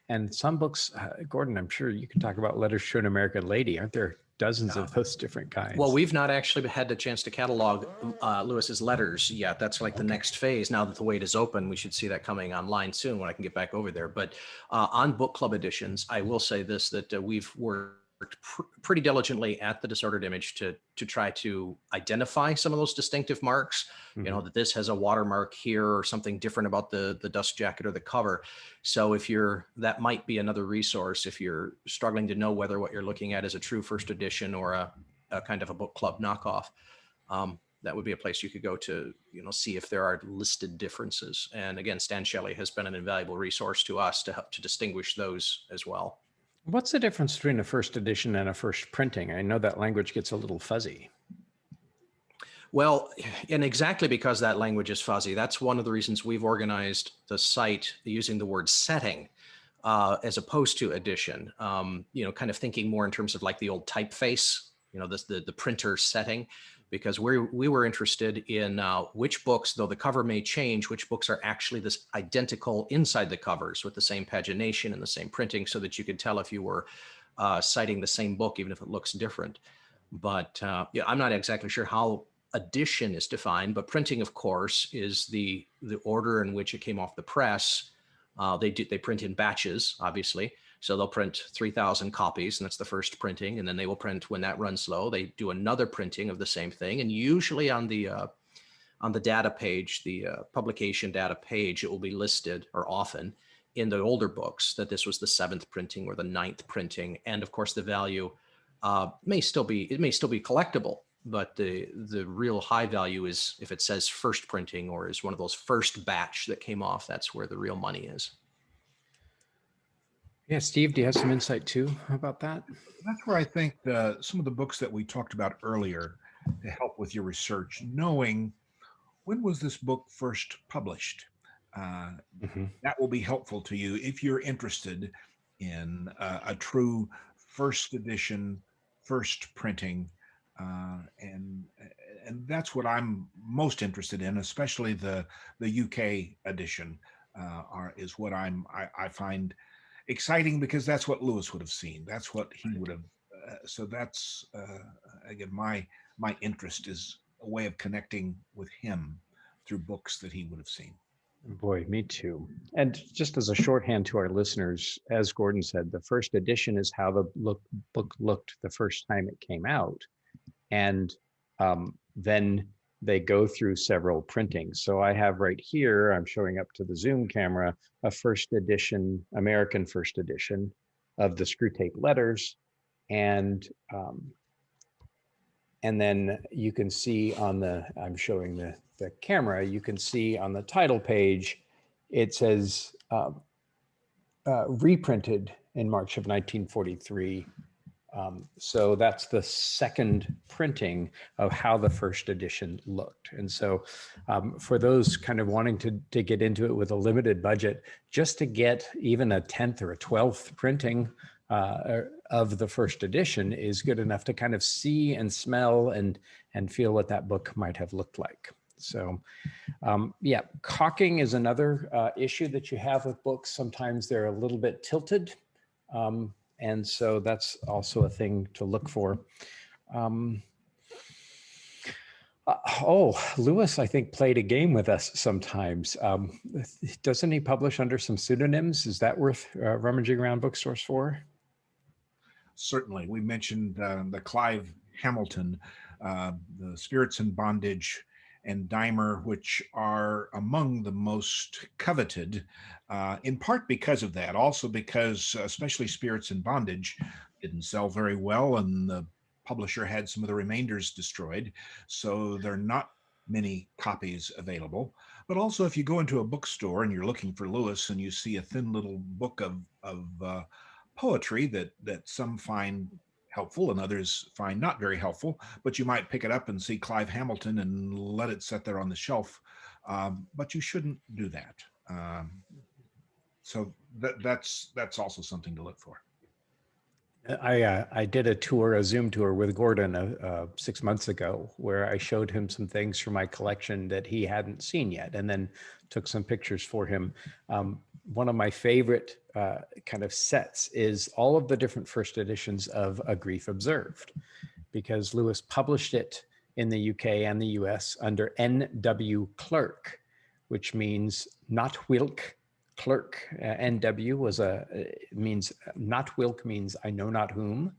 And some books, Gordon, I'm sure you can talk about Letters to an American Lady. Aren't there dozens of those different kinds? Well, we've not actually had the chance to catalog Lewis's letters yet. That's like the next phase. Now that the wait is open, we should see that coming online soon when I can get back over there. But on book club editions, I will say this, that we've worked pretty diligently at the Disordered Image to try to identify some of those distinctive marks, that this has a watermark here or something different about the dust jacket or the cover. So that might be another resource if you're struggling to know whether what you're looking at is a true first edition or a kind of a book club knockoff. That would be a place you could go to, see if there are listed differences. And again, Stan Shelley has been an invaluable resource to us to help to distinguish those as well. What's the difference between a first edition and a first printing? I know that language gets a little fuzzy. Well, and exactly because that language is fuzzy, that's one of the reasons we've organized the site using the word setting as opposed to edition, kind of thinking more in terms of like the old typeface, the printer setting, because we were interested in which books, though the cover may change, which books are actually this identical inside the covers with the same pagination and the same printing, so that you could tell if you were citing the same book, even if it looks different. But I'm not exactly sure how edition is defined, but printing, of course, is the order in which it came off the press. They print in batches, obviously. So they'll print 3,000 copies, and that's the first printing. And then they will print, when that runs low, they do another printing of the same thing. And usually on the data page, the publication data page, it will be listed, or often in the older books, that this was the 7th printing or the 9th printing. And of course, the value may still be collectible, but the real high value is if it says first printing or is one of those first batch that came off. That's where the real money is. Yeah, Steve, do you have some insight too about that? That's where I think some of the books that we talked about earlier to help with your research, knowing when was this book first published, that will be helpful to you if you're interested in a true first edition, first printing, and that's what I'm most interested in, especially the UK edition is what I find exciting, because that's what Lewis would have seen. That's what he would have. So that's again, my interest is a way of connecting with him through books that he would have seen. Boy, me too. And just as a shorthand to our listeners, as Gordon said, the first edition is how the book looked the first time it came out. And then they go through several printings. So I have right here, I'm showing up to the Zoom camera, a first edition, American first edition of the Screw Tape Letters. And then you can see on I'm showing the camera, you can see on the title page, it says reprinted in March of 1943. So that's the second printing of how the first edition looked. And so for those kind of wanting to get into it with a limited budget, just to get even a 10th or a 12th printing of the first edition is good enough to kind of see and smell and feel what that book might have looked like. So yeah, caulking is another issue that you have with books. Sometimes they're a little bit tilted. And so that's also a thing to look for. Lewis, I think, played a game with us sometimes. Doesn't he publish under some pseudonyms? Is that worth rummaging around Bookstores for? Certainly. We mentioned the Clive Hamilton, the Spirits in Bondage, and Dimer, which are among the most coveted, in part because of that, also because especially Spirits in Bondage didn't sell very well, and the publisher had some of the remainders destroyed, so there are not many copies available. But also, if you go into a bookstore and you're looking for Lewis and you see a thin little book of poetry that some find helpful and others find not very helpful, but you might pick it up and see Clive Hamilton and let it sit there on the shelf. But you shouldn't do that. So that's also something to look for. I did a Zoom tour with Gordon 6 months ago, where I showed him some things from my collection that he hadn't seen yet, and then took some pictures for him. One of my favorite kind of sets is all of the different first editions of A Grief Observed, because Lewis published it in the UK and the US under N.W. Clerk, which means not Wilk. Clerk, N.W. means not Wilk, means I know not whom.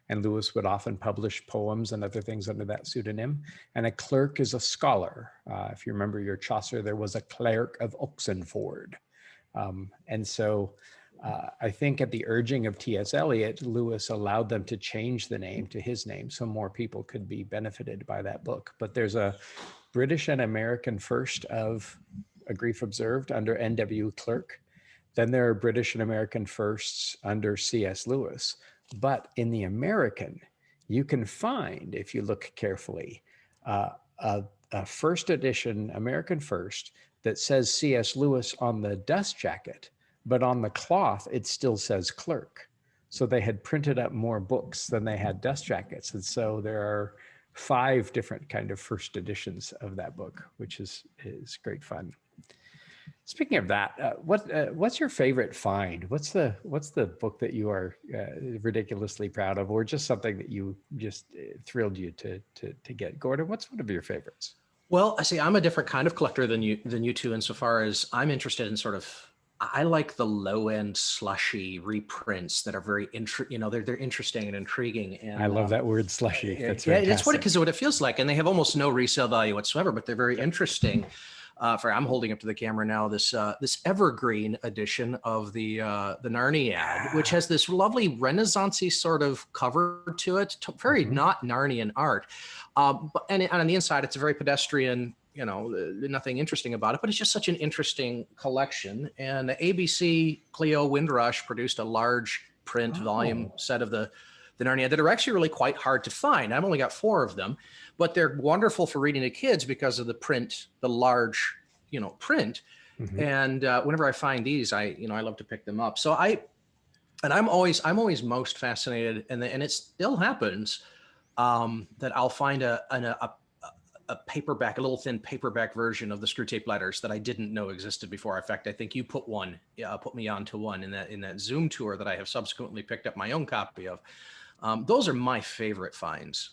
And Lewis would often publish poems and other things under that pseudonym. And a clerk is a scholar. If you remember your Chaucer, there was a clerk of Oxenford. And so I think at the urging of T.S. Eliot, Lewis allowed them to change the name to his name so more people could be benefited by that book. But there's a British and American first of A Grief Observed under N.W. Clerk. Then there are British and American firsts under C.S. Lewis. But in the American, you can find, if you look carefully, a first edition, American first, that says C.S. Lewis on the dust jacket, but on the cloth, it still says Clerk. So they had printed up more books than they had dust jackets. And so there are 5 different kind of first editions of that book, which is great fun. Speaking of that, what's your favorite find? What's the book that you are ridiculously proud of, or just something that you just thrilled you to get? Gordon, what's one of your favorites? Well, I see. I'm a different kind of collector than you two, insofar as I'm interested in sort of. I like the low end slushy reprints that are very they're interesting and intriguing. And I love that word slushy. That's yeah, fantastic. it's what it feels like, and they have almost no resale value whatsoever, but they're very interesting. I'm holding up to the camera now this evergreen edition of the Narniad, which has this lovely Renaissance-y sort of cover to it, very not Narnian art. And on the inside, it's a very pedestrian, nothing interesting about it, but it's just such an interesting collection. And the ABC Clio Windrush produced a large print volume set of the Narnia that are actually really quite hard to find. I've only got 4 of them, but they're wonderful for reading to kids because of the print, the large, print. And whenever I find these, I love to pick them up. So I'm always most fascinated, and it still happens, that I'll find a paperback, a little thin paperback version of the Screwtape Letters that I didn't know existed before. In fact, I think you put me onto one in that Zoom tour that I have subsequently picked up my own copy of. Those are my favorite finds.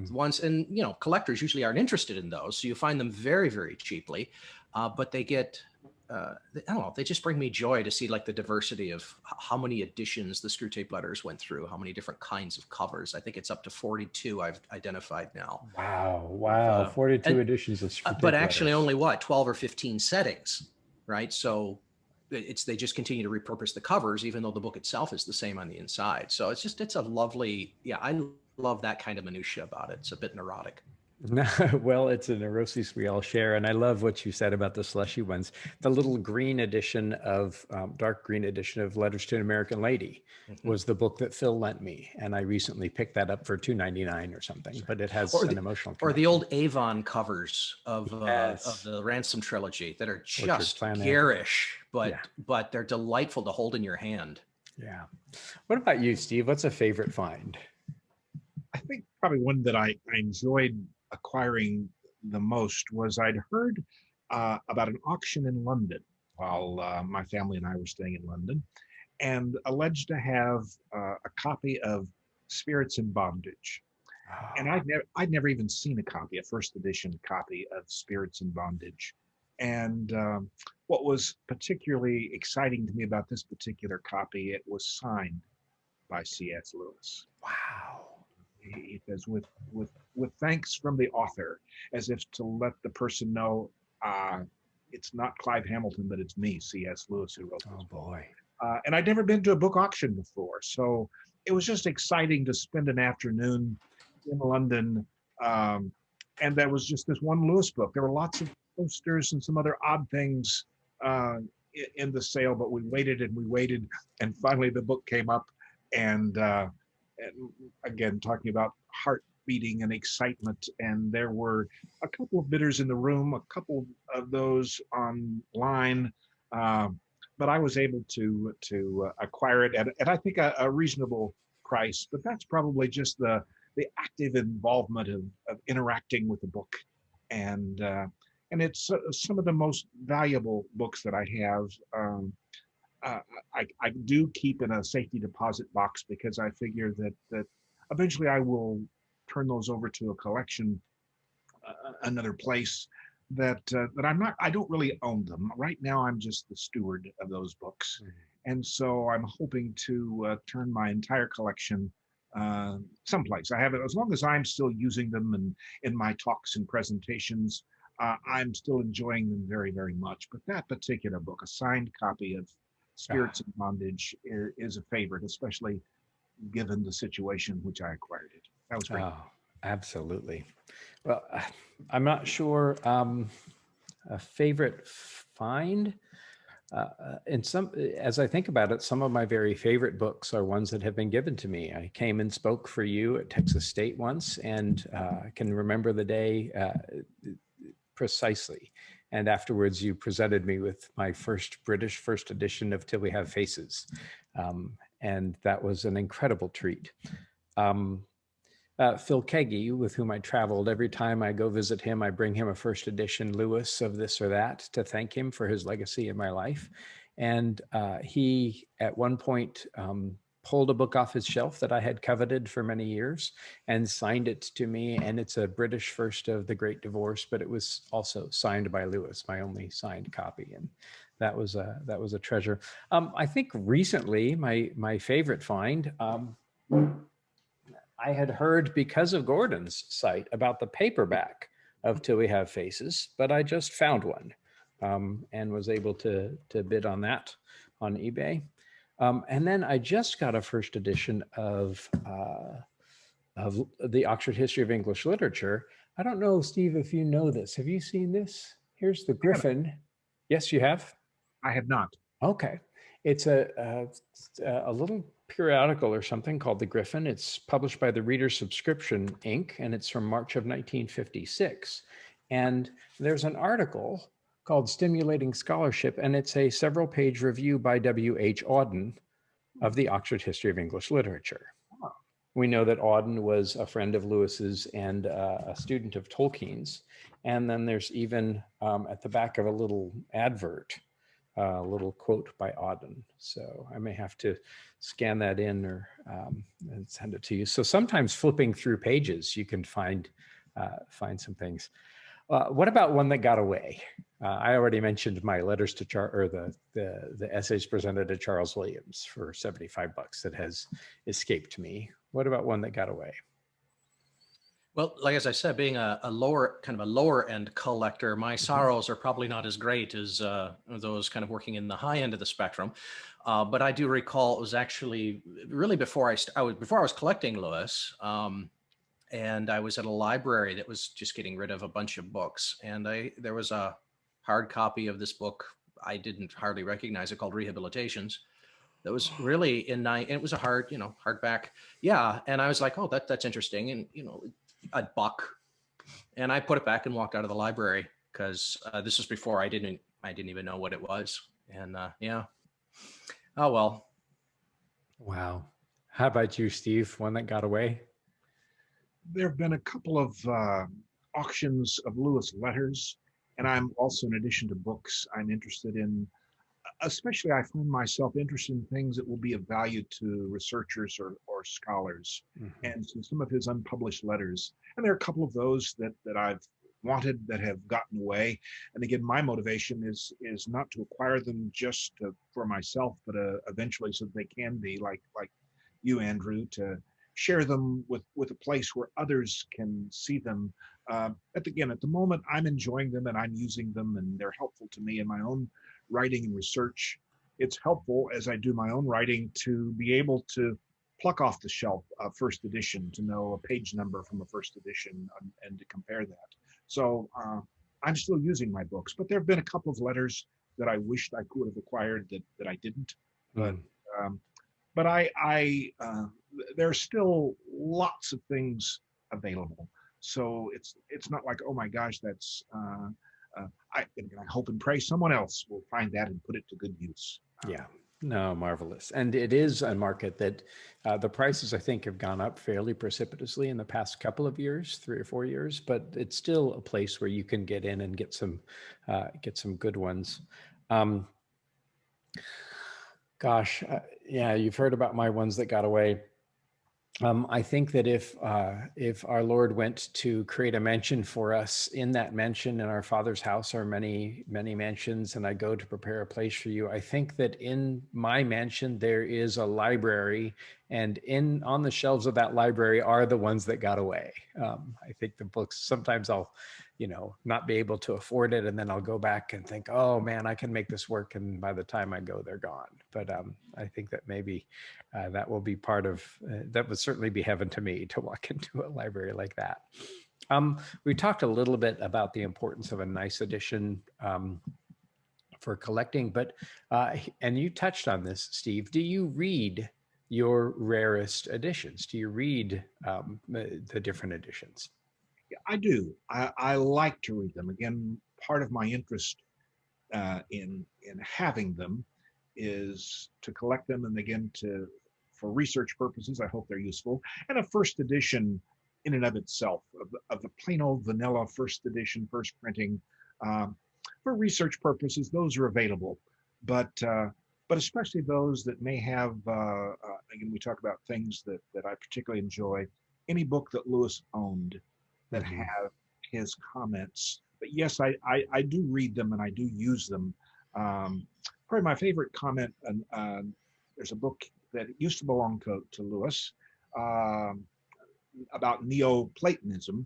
Ones, and collectors usually aren't interested in those, so you find them very, very cheaply. But they get, I don't know, they just bring me joy to see like the diversity of how many editions the Screwtape Letters went through, how many different kinds of covers. I think it's up to 42 I've identified now. Wow. 42 editions of Screwtape but actually Letters. only 12 or 15 settings, right? So they just continue to repurpose the covers, even though the book itself is the same on the inside. So it's a lovely, I love that kind of minutia about it. It's a bit neurotic. Well, it's a neurosis we all share. And I love what you said about the slushy ones. The little green edition of, dark green edition of Letters to an American Lady was the book that Phil lent me. And I recently picked that up for $2.99 or something, but it has an emotional connection. Or the old Avon covers of the Ransom trilogy that are just garish, but they're delightful to hold in your hand. Yeah. What about you, Steve? What's a favorite find? I think probably one that I enjoyed acquiring the most was I'd heard about an auction in London while my family and I were staying in London, and alleged to have a copy of Spirits in Bondage. And I'd never even seen a copy, a first edition copy of Spirits in Bondage. And what was particularly exciting to me about this particular copy, it was signed by C.S. Lewis. Wow. It says with thanks from the author, as if to let the person know it's not Clive Hamilton, but it's me, C.S. Lewis, who wrote this. Oh boy. And I'd never been to a book auction before, so it was just exciting to spend an afternoon in London. And there was just this one Lewis book. There were lots of posters and some other odd things in the sale, but we waited, and finally the book came up, and again, talking about heart beating and excitement. And there were a couple of bidders in the room, a couple of those online, but I was able to acquire it at I think a reasonable price. But that's probably just the active involvement of interacting with the book, and it's some of the most valuable books that I have. I do keep in a safety deposit box because I figure that eventually I will turn those over to a collection, another place that I don't really own them. Right now, I'm just the steward of those books. And so I'm hoping to turn my entire collection someplace. I have it, as long as I'm still using them and in my talks and presentations, I'm still enjoying them very, very much. But that particular book, a signed copy of Spirits in Bondage is a favorite, especially given the situation in which I acquired it. That was great. Oh, absolutely. Well, I'm not sure. A favorite find. And as I think about it, some of my very favorite books are ones that have been given to me. I came and spoke for you at Texas State once, and I can remember the day precisely. And afterwards, you presented me with my British first edition of Till We Have Faces. And that was an incredible treat. Phil Keggy, with whom I traveled, every time I go visit him, I bring him a first edition Lewis of this or that to thank him for his legacy in my life. And he, at one point, pulled a book off his shelf that I had coveted for many years and signed it to me. And it's a British first of The Great Divorce, but it was also signed by Lewis, my only signed copy. And that was a treasure. I think recently, my favorite find, I had heard because of Gordon's site about the paperback of Till We Have Faces, but I just found one and was able to bid on that on eBay. And then I just got a first edition of the Oxford History of English Literature. I don't know, Steve, if you know this. Have you seen this? Here's the Griffin. Yes, you have? I have not. Okay. It's a little periodical or something called The Griffin. It's published by the Reader's Subscription, Inc., and it's from March of 1956. And there's an article called Stimulating Scholarship, and it's a several-page review by W.H. Auden of the Oxford History of English Literature. We know that Auden was a friend of Lewis's and a student of Tolkien's. And then there's even at the back of a little advert, a little quote by Auden. So I may have to scan that in or and send it to you. So sometimes flipping through pages, you can find some things. What about one that got away? I already mentioned my letters to the essays presented to Charles Williams for $75 that has escaped me. What about one that got away? Well, like as I said, being a lower end collector, my sorrows are probably not as great as those kind of working in the high end of the spectrum. But I do recall it was actually really before I was collecting Lewis, and I was at a library that was just getting rid of a bunch of books, and there was a hard copy of this book I didn't hardly recognize it called Rehabilitations. That was really it was a hardback, yeah. And I was like, oh, that's interesting, and a buck, and I put it back and walked out of the library because this was before I didn't even know what it was, and yeah. Oh well. Wow. How about you, Steve? One that got away? There have been a couple of auctions of Lewis letters, and I'm also, in addition to books, I'm interested in, especially I find myself interested in things that will be of value to researchers or scholars. Mm-hmm. And so some of his unpublished letters, and there are a couple of those that I've wanted that have gotten away. And again, my motivation is not to acquire them just for myself, but eventually so that they can be like you, Andrew, to share them with a place where others can see them. At the moment, I'm enjoying them and I'm using them, and they're helpful to me in my own writing and research. It's helpful as I do my own writing to be able to pluck off the shelf a first edition, to know a page number from a first edition and to compare that. So I'm still using my books, but there have been a couple of letters that I wished I could have acquired that I didn't. But I there's still lots of things available. So it's not like, oh my gosh, that's I hope and pray someone else will find that and put it to good use. Yeah, no, marvelous. And it is a market that the prices, I think, have gone up fairly precipitously in the past couple of years, 3 or 4 years, but it's still a place where you can get in and get some good ones. Yeah, you've heard about my ones that got away. I think that if our Lord went to create a mansion for us, in that mansion in our Father's house are many, many mansions, and I go to prepare a place for you. I think that in my mansion there is a library and on the shelves of that library are the ones that got away. I think the books, sometimes I'll, not be able to afford it, and then I'll go back and think, oh man, I can make this work, and by the time I go, they're gone. But I think that maybe that will be part of that would certainly be heaven to me, to walk into a library like that. We talked a little bit about the importance of a nice edition for collecting, but and you touched on this, Steve. Do you read your rarest editions? Do you read the different editions? Yeah, I do. I like to read them. Again, part of my interest in having them is to collect them, and again, for research purposes, I hope they're useful. And a first edition in and of itself, of the plain old vanilla first edition, first printing, for research purposes, those are available. But especially those that may have, again, we talk about things that I particularly enjoy. Any book that Lewis owned that have his comments. But yes, I do read them and I do use them. Probably my favorite comment, there's a book that used to belong to Lewis about Neoplatonism.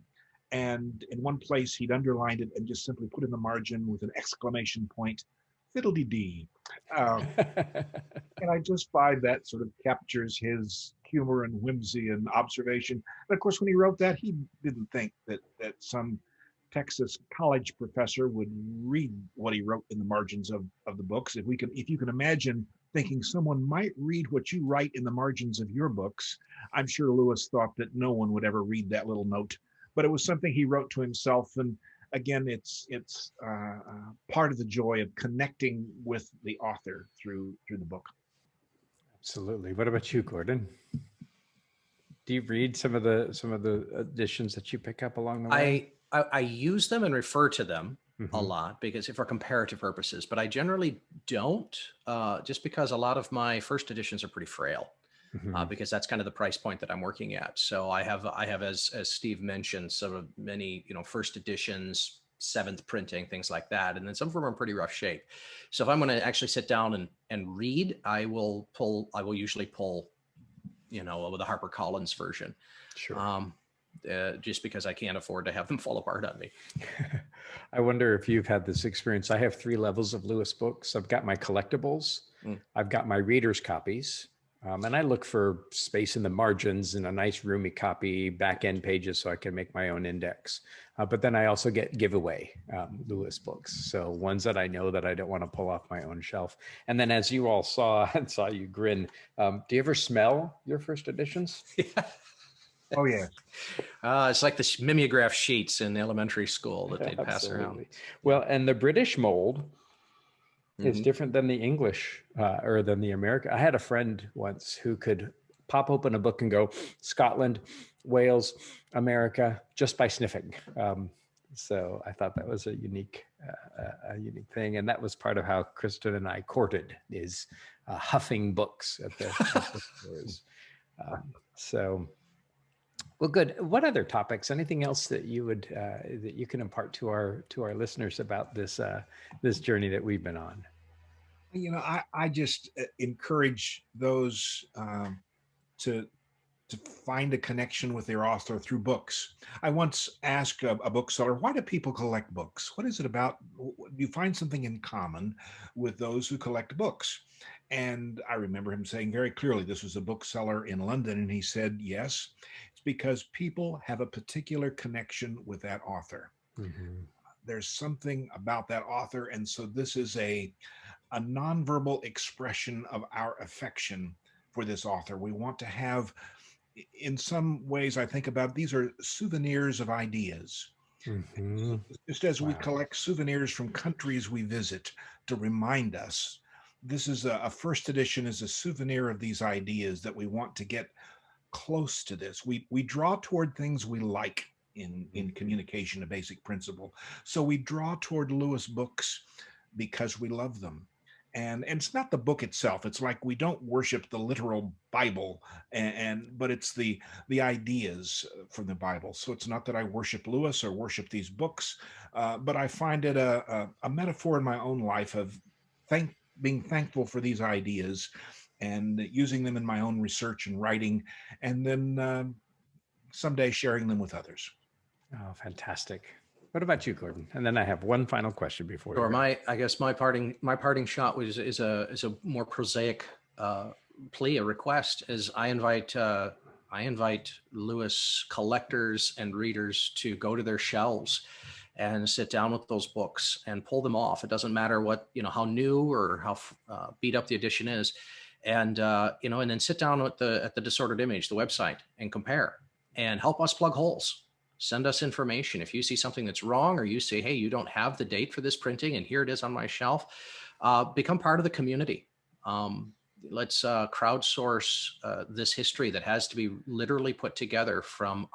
And in one place, he'd underlined it and just simply put in the margin with an exclamation point, fiddle-dee-dee. And I just find that sort of captures his humor and whimsy and observation. And of course, when he wrote that, he didn't think that some Texas college professor would read what he wrote in the margins of the books. If you can imagine thinking someone might read what you write in the margins of your books, I'm sure Lewis thought that no one would ever read that little note. But it was something he wrote to himself, and again, it's part of the joy of connecting with the author through the book. Absolutely. What about you, Gordon? Do you read some of the editions that you pick up along the way? I use them and refer to them a lot because for comparative purposes, but I generally don't, just because a lot of my first editions are pretty frail. Because that's kind of the price point that I'm working at. So I have, as Steve mentioned, sort of many, first editions, seventh printing, things like that. And then some of them are in pretty rough shape. So if I'm going to actually sit down and read, I will usually pull, the HarperCollins version. Sure. Just because I can't afford to have them fall apart on me. I wonder if you've had this experience. I have 3 levels of Lewis books. I've got my collectibles. I've got my reader's copies. And I look for space in the margins and a nice roomy copy, back end pages, so I can make my own index. But then I also get giveaway Lewis books. So ones that I know that I don't want to pull off my own shelf. And then as you all saw, and saw you grin, do you ever smell your first editions? Yeah. Oh, yeah. It's like the mimeograph sheets in elementary school that they'd pass around. Well, and the British mold is different than the English or than the American. I had a friend once who could pop open a book and go Scotland, Wales, America, just by sniffing. So I thought that was a unique thing. And that was part of how Kristen and I courted, is huffing books at the stores. Well, good. What other topics? Anything else that you would that you can impart to our listeners about this journey that we've been on? I just encourage those to find a connection with their author through books. I once asked a bookseller, why do people collect books? What is it about? Do you find something in common with those who collect books? And I remember him saying very clearly, this was a bookseller in London, and he said, yes, it's because people have a particular connection with that author. There's something about that author, and so this is a nonverbal expression of our affection for this author. We want to have, in some ways, I think about, these are souvenirs of ideas. Just as we collect souvenirs from countries we visit to remind us, this is a first edition is a souvenir of these ideas that we want to get close to this. We draw toward things we like in communication, a basic principle. So we draw toward Lewis books because we love them. And it's not the book itself. It's like we don't worship the literal Bible, but it's the ideas from the Bible. So it's not that I worship Lewis or worship these books, but I find it a metaphor in my own life of being thankful for these ideas and using them in my own research and writing, and then someday sharing them with others. Oh, fantastic. What about you, Gordon? And then I have one final question before we Or go. I guess my parting shot is a more prosaic plea, a request, is I invite Lewis collectors and readers to go to their shelves and sit down with those books and pull them off. It doesn't matter what, how new or how beat up the edition is, and and then sit down at the Disordered Image, the website, and compare and help us plug holes. Send us information. If you see something that's wrong, or you say, hey, you don't have the date for this printing and here it is on my shelf, become part of the community. Let's crowdsource this history that has to be literally put together from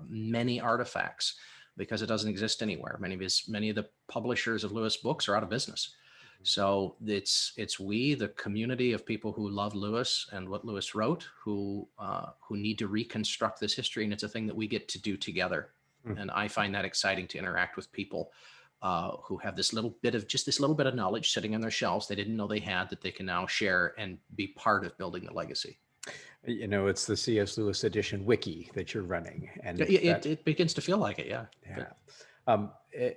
many artifacts, because it doesn't exist anywhere. Many of the publishers of Lewis books are out of business. So it's we, the community of people who love Lewis and what Lewis wrote, who need to reconstruct this history, and it's a thing that we get to do together. And I find that exciting, to interact with people who have this little bit of knowledge sitting on their shelves they didn't know they had, that they can now share and be part of building the legacy. It's the C.S. Lewis edition wiki that you're running, and it begins to feel like it. Yeah.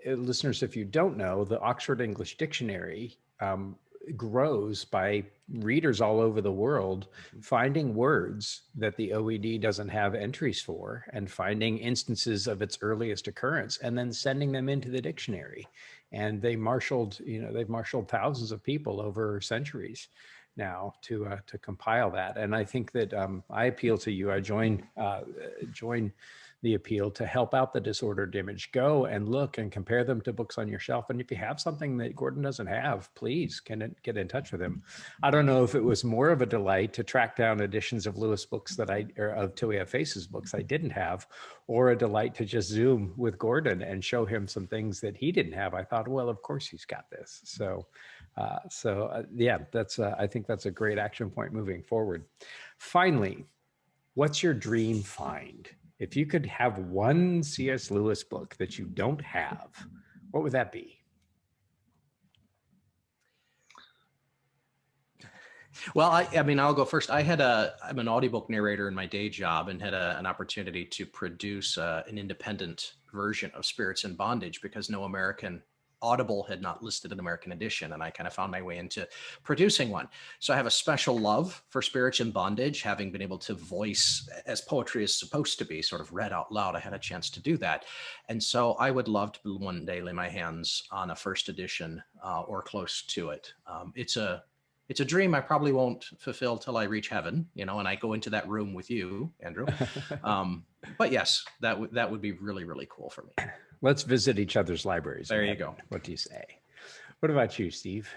Listeners, if you don't know, the Oxford English Dictionary grows by readers all over the world finding words that the OED doesn't have entries for, and finding instances of its earliest occurrence, and then sending them into the dictionary. And they've marshaled thousands of people over centuries now to compile that. And I think that I appeal to you. I join the appeal to help out the Disordered Image. Go and look and compare them to books on your shelf. And if you have something that Gordon doesn't have, please get in touch with him. I don't know if it was more of a delight to track down editions of Lewis books of Till We Have Faces books I didn't have, or a delight to just Zoom with Gordon and show him some things that he didn't have. I thought, well, of course he's got this. So I think that's a great action point moving forward. Finally, what's your dream find? If you could have one C.S. Lewis book that you don't have, what would that be? Well, I'll go first. I'm an audiobook narrator in my day job, and had an opportunity to produce an independent version of Spirits in Bondage, because no American Audible had not listed an American edition, and I kind of found my way into producing one. So I have a special love for Spirits in Bondage, having been able to voice, as poetry is supposed to be, sort of read out loud. I had a chance to do that. And so I would love to one day lay my hands on a first edition or close to it. It's a dream I probably won't fulfill till I reach heaven, and I go into that room with you, Andrew. But yes, that would be really, really cool for me. Let's visit each other's libraries. There you go. What do you say? What about you, Steve?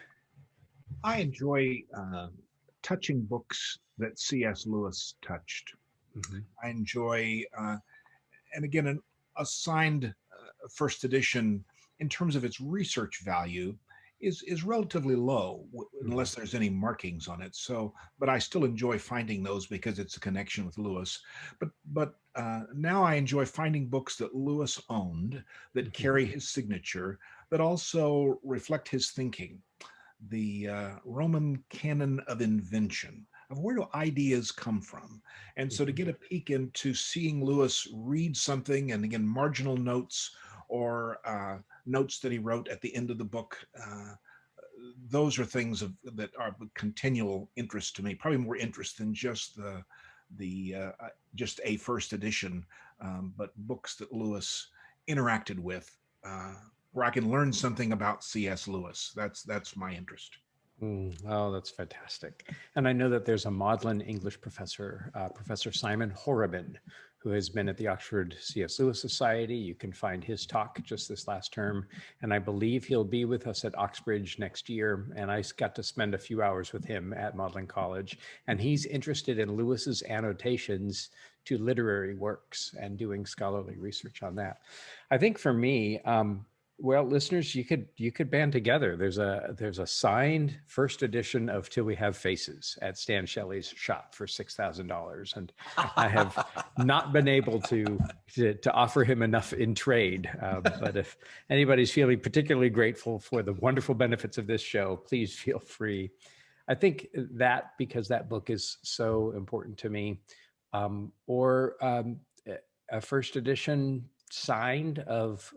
I enjoy touching books that C.S. Lewis touched. Mm-hmm. I enjoy, and again, an assigned first edition, in terms of its research value, is relatively low, unless there's any markings on it. So, but I still enjoy finding those because it's a connection with Lewis. But now I enjoy finding books that Lewis owned, that carry his signature, that also reflect his thinking. The Roman canon of invention, of where do ideas come from? And so to get a peek into seeing Lewis read something, and again, marginal notes or notes that he wrote at the end of the book, those are things that are of continual interest to me, probably more interest than just just a first edition, but books that Lewis interacted with, where I can learn something about C.S. Lewis. That's my interest. Oh, that's fantastic. And I know that there's a Magdalen English professor, Professor Simon Horrobin, who has been at the Oxford C.S. Lewis Society. You can find his talk just this last term. And I believe he'll be with us at Oxbridge next year. And I got to spend a few hours with him at Magdalen College. And he's interested in Lewis's annotations to literary works and doing scholarly research on that. I think for me, well, listeners, you could band together. There's a signed first edition of Till We Have Faces at Stan Shelley's shop for $6,000, and I have not been able to offer him enough in trade. But if anybody's feeling particularly grateful for the wonderful benefits of this show, please feel free. I think that because that book is so important to me, or a first edition signed of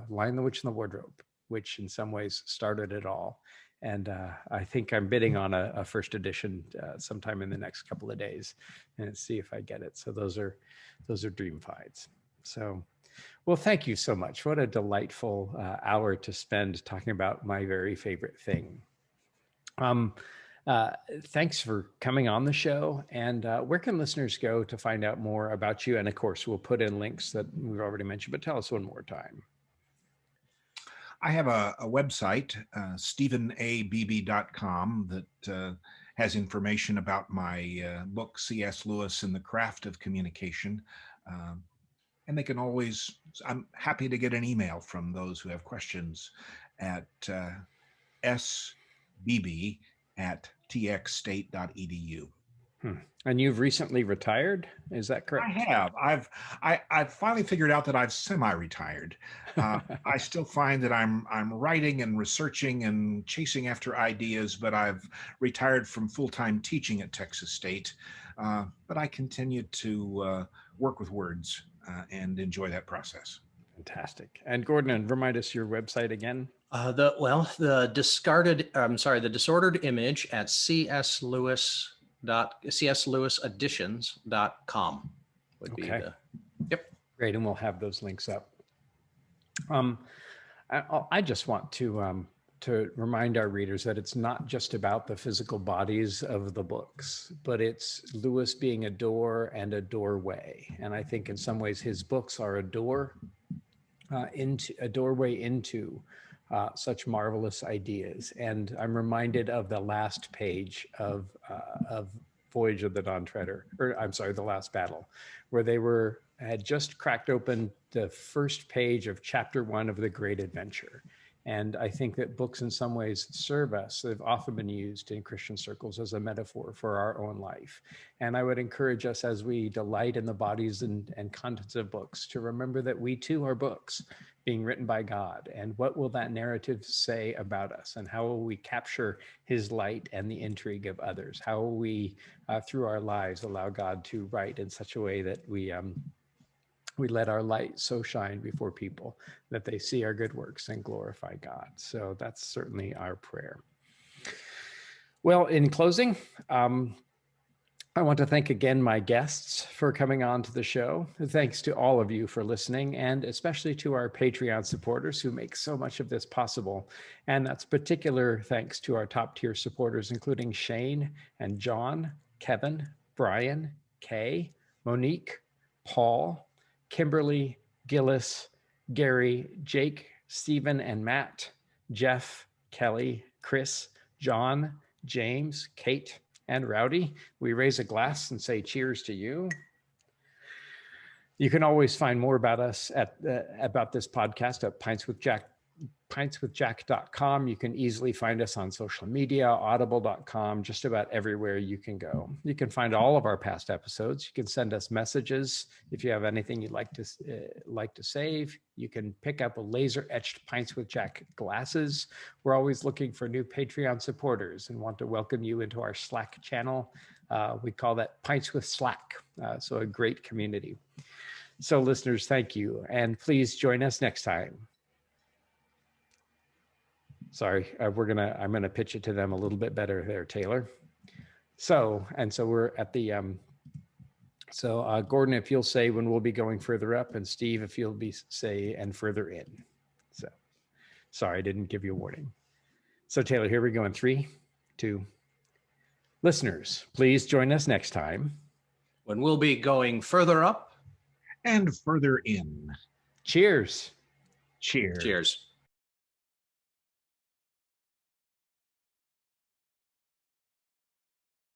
Lion, the Witch, and the Wardrobe, which in some ways started it all. And I think I'm bidding on a first edition sometime in the next couple of days, and see if I get it. So those are dream finds. So, well, thank you so much. What a delightful hour to spend talking about my very favorite thing. Thanks for coming on the show. And where can listeners go to find out more about you? And of course, we'll put in links that we've already mentioned, but tell us one more time. I have a website, StephenABeebe.com, that has information about my book, C.S. Lewis and the Craft of Communication. And they can always, I'm happy to get an email from those who have questions at sbb@txstate.edu. And you've recently retired, is that correct? I have. I've finally figured out that I've semi-retired. I still find that I'm writing and researching and chasing after ideas, but I've retired from full-time teaching at Texas State. But I continue to work with words and enjoy that process. Fantastic. And Gordon, remind us your website again. The disordered image at cslewiseditions.com would be the. Yep. Great, and we'll have those links up. I just want to remind our readers that it's not just about the physical bodies of the books, but it's Lewis being a door and a doorway. And I think in some ways his books are a doorway into such marvelous ideas. And I'm reminded of the last page of Voyage of the Dawn Treader, or I'm sorry, The Last Battle, where they had just cracked open the first page of chapter 1 of The Great Adventure. And I think that books in some ways serve us. They've often been used in Christian circles as a metaphor for our own life. And I would encourage us, as we delight in the bodies and contents of books, to remember that we too are books being written by God. And what will that narrative say about us? And how will we capture his light and the intrigue of others? How will we, through our lives, allow God to write in such a way that we let our light so shine before people that they see our good works and glorify God. So that's certainly our prayer. Well, in closing, I want to thank again my guests for coming on to the show. Thanks to all of you for listening, and especially to our Patreon supporters who make so much of this possible. And that's particular thanks to our top tier supporters, including Shane and John, Kevin, Brian, Kay, Monique, Paul, Kimberly, Gillis, Gary, Jake, Stephen and Matt, Jeff, Kelly, Chris, John, James, Kate, and Rowdy. We raise a glass and say cheers to you. You can always find more about us about this podcast at pintswithjack.com. You can easily find us on social media, audible.com, just about everywhere you can go. You can find all of our past episodes. You can send us messages if you have anything you'd like to save. You can pick up a laser etched Pints with Jack glasses. We're always looking for new Patreon supporters and want to welcome you into our Slack channel. We call that Pints with Slack. So a great community. So listeners, thank you. And please join us next time. Sorry, I'm gonna pitch it to them a little bit better there, Taylor. So we're at the, Gordon, if you'll say when we'll be going further up, and Steve, if you'll say and further in. So, sorry, I didn't give you a warning. So Taylor, here we go in 3, 2. Listeners, please join us next time when we'll be going further up and further in. Cheers. Cheers. Cheers.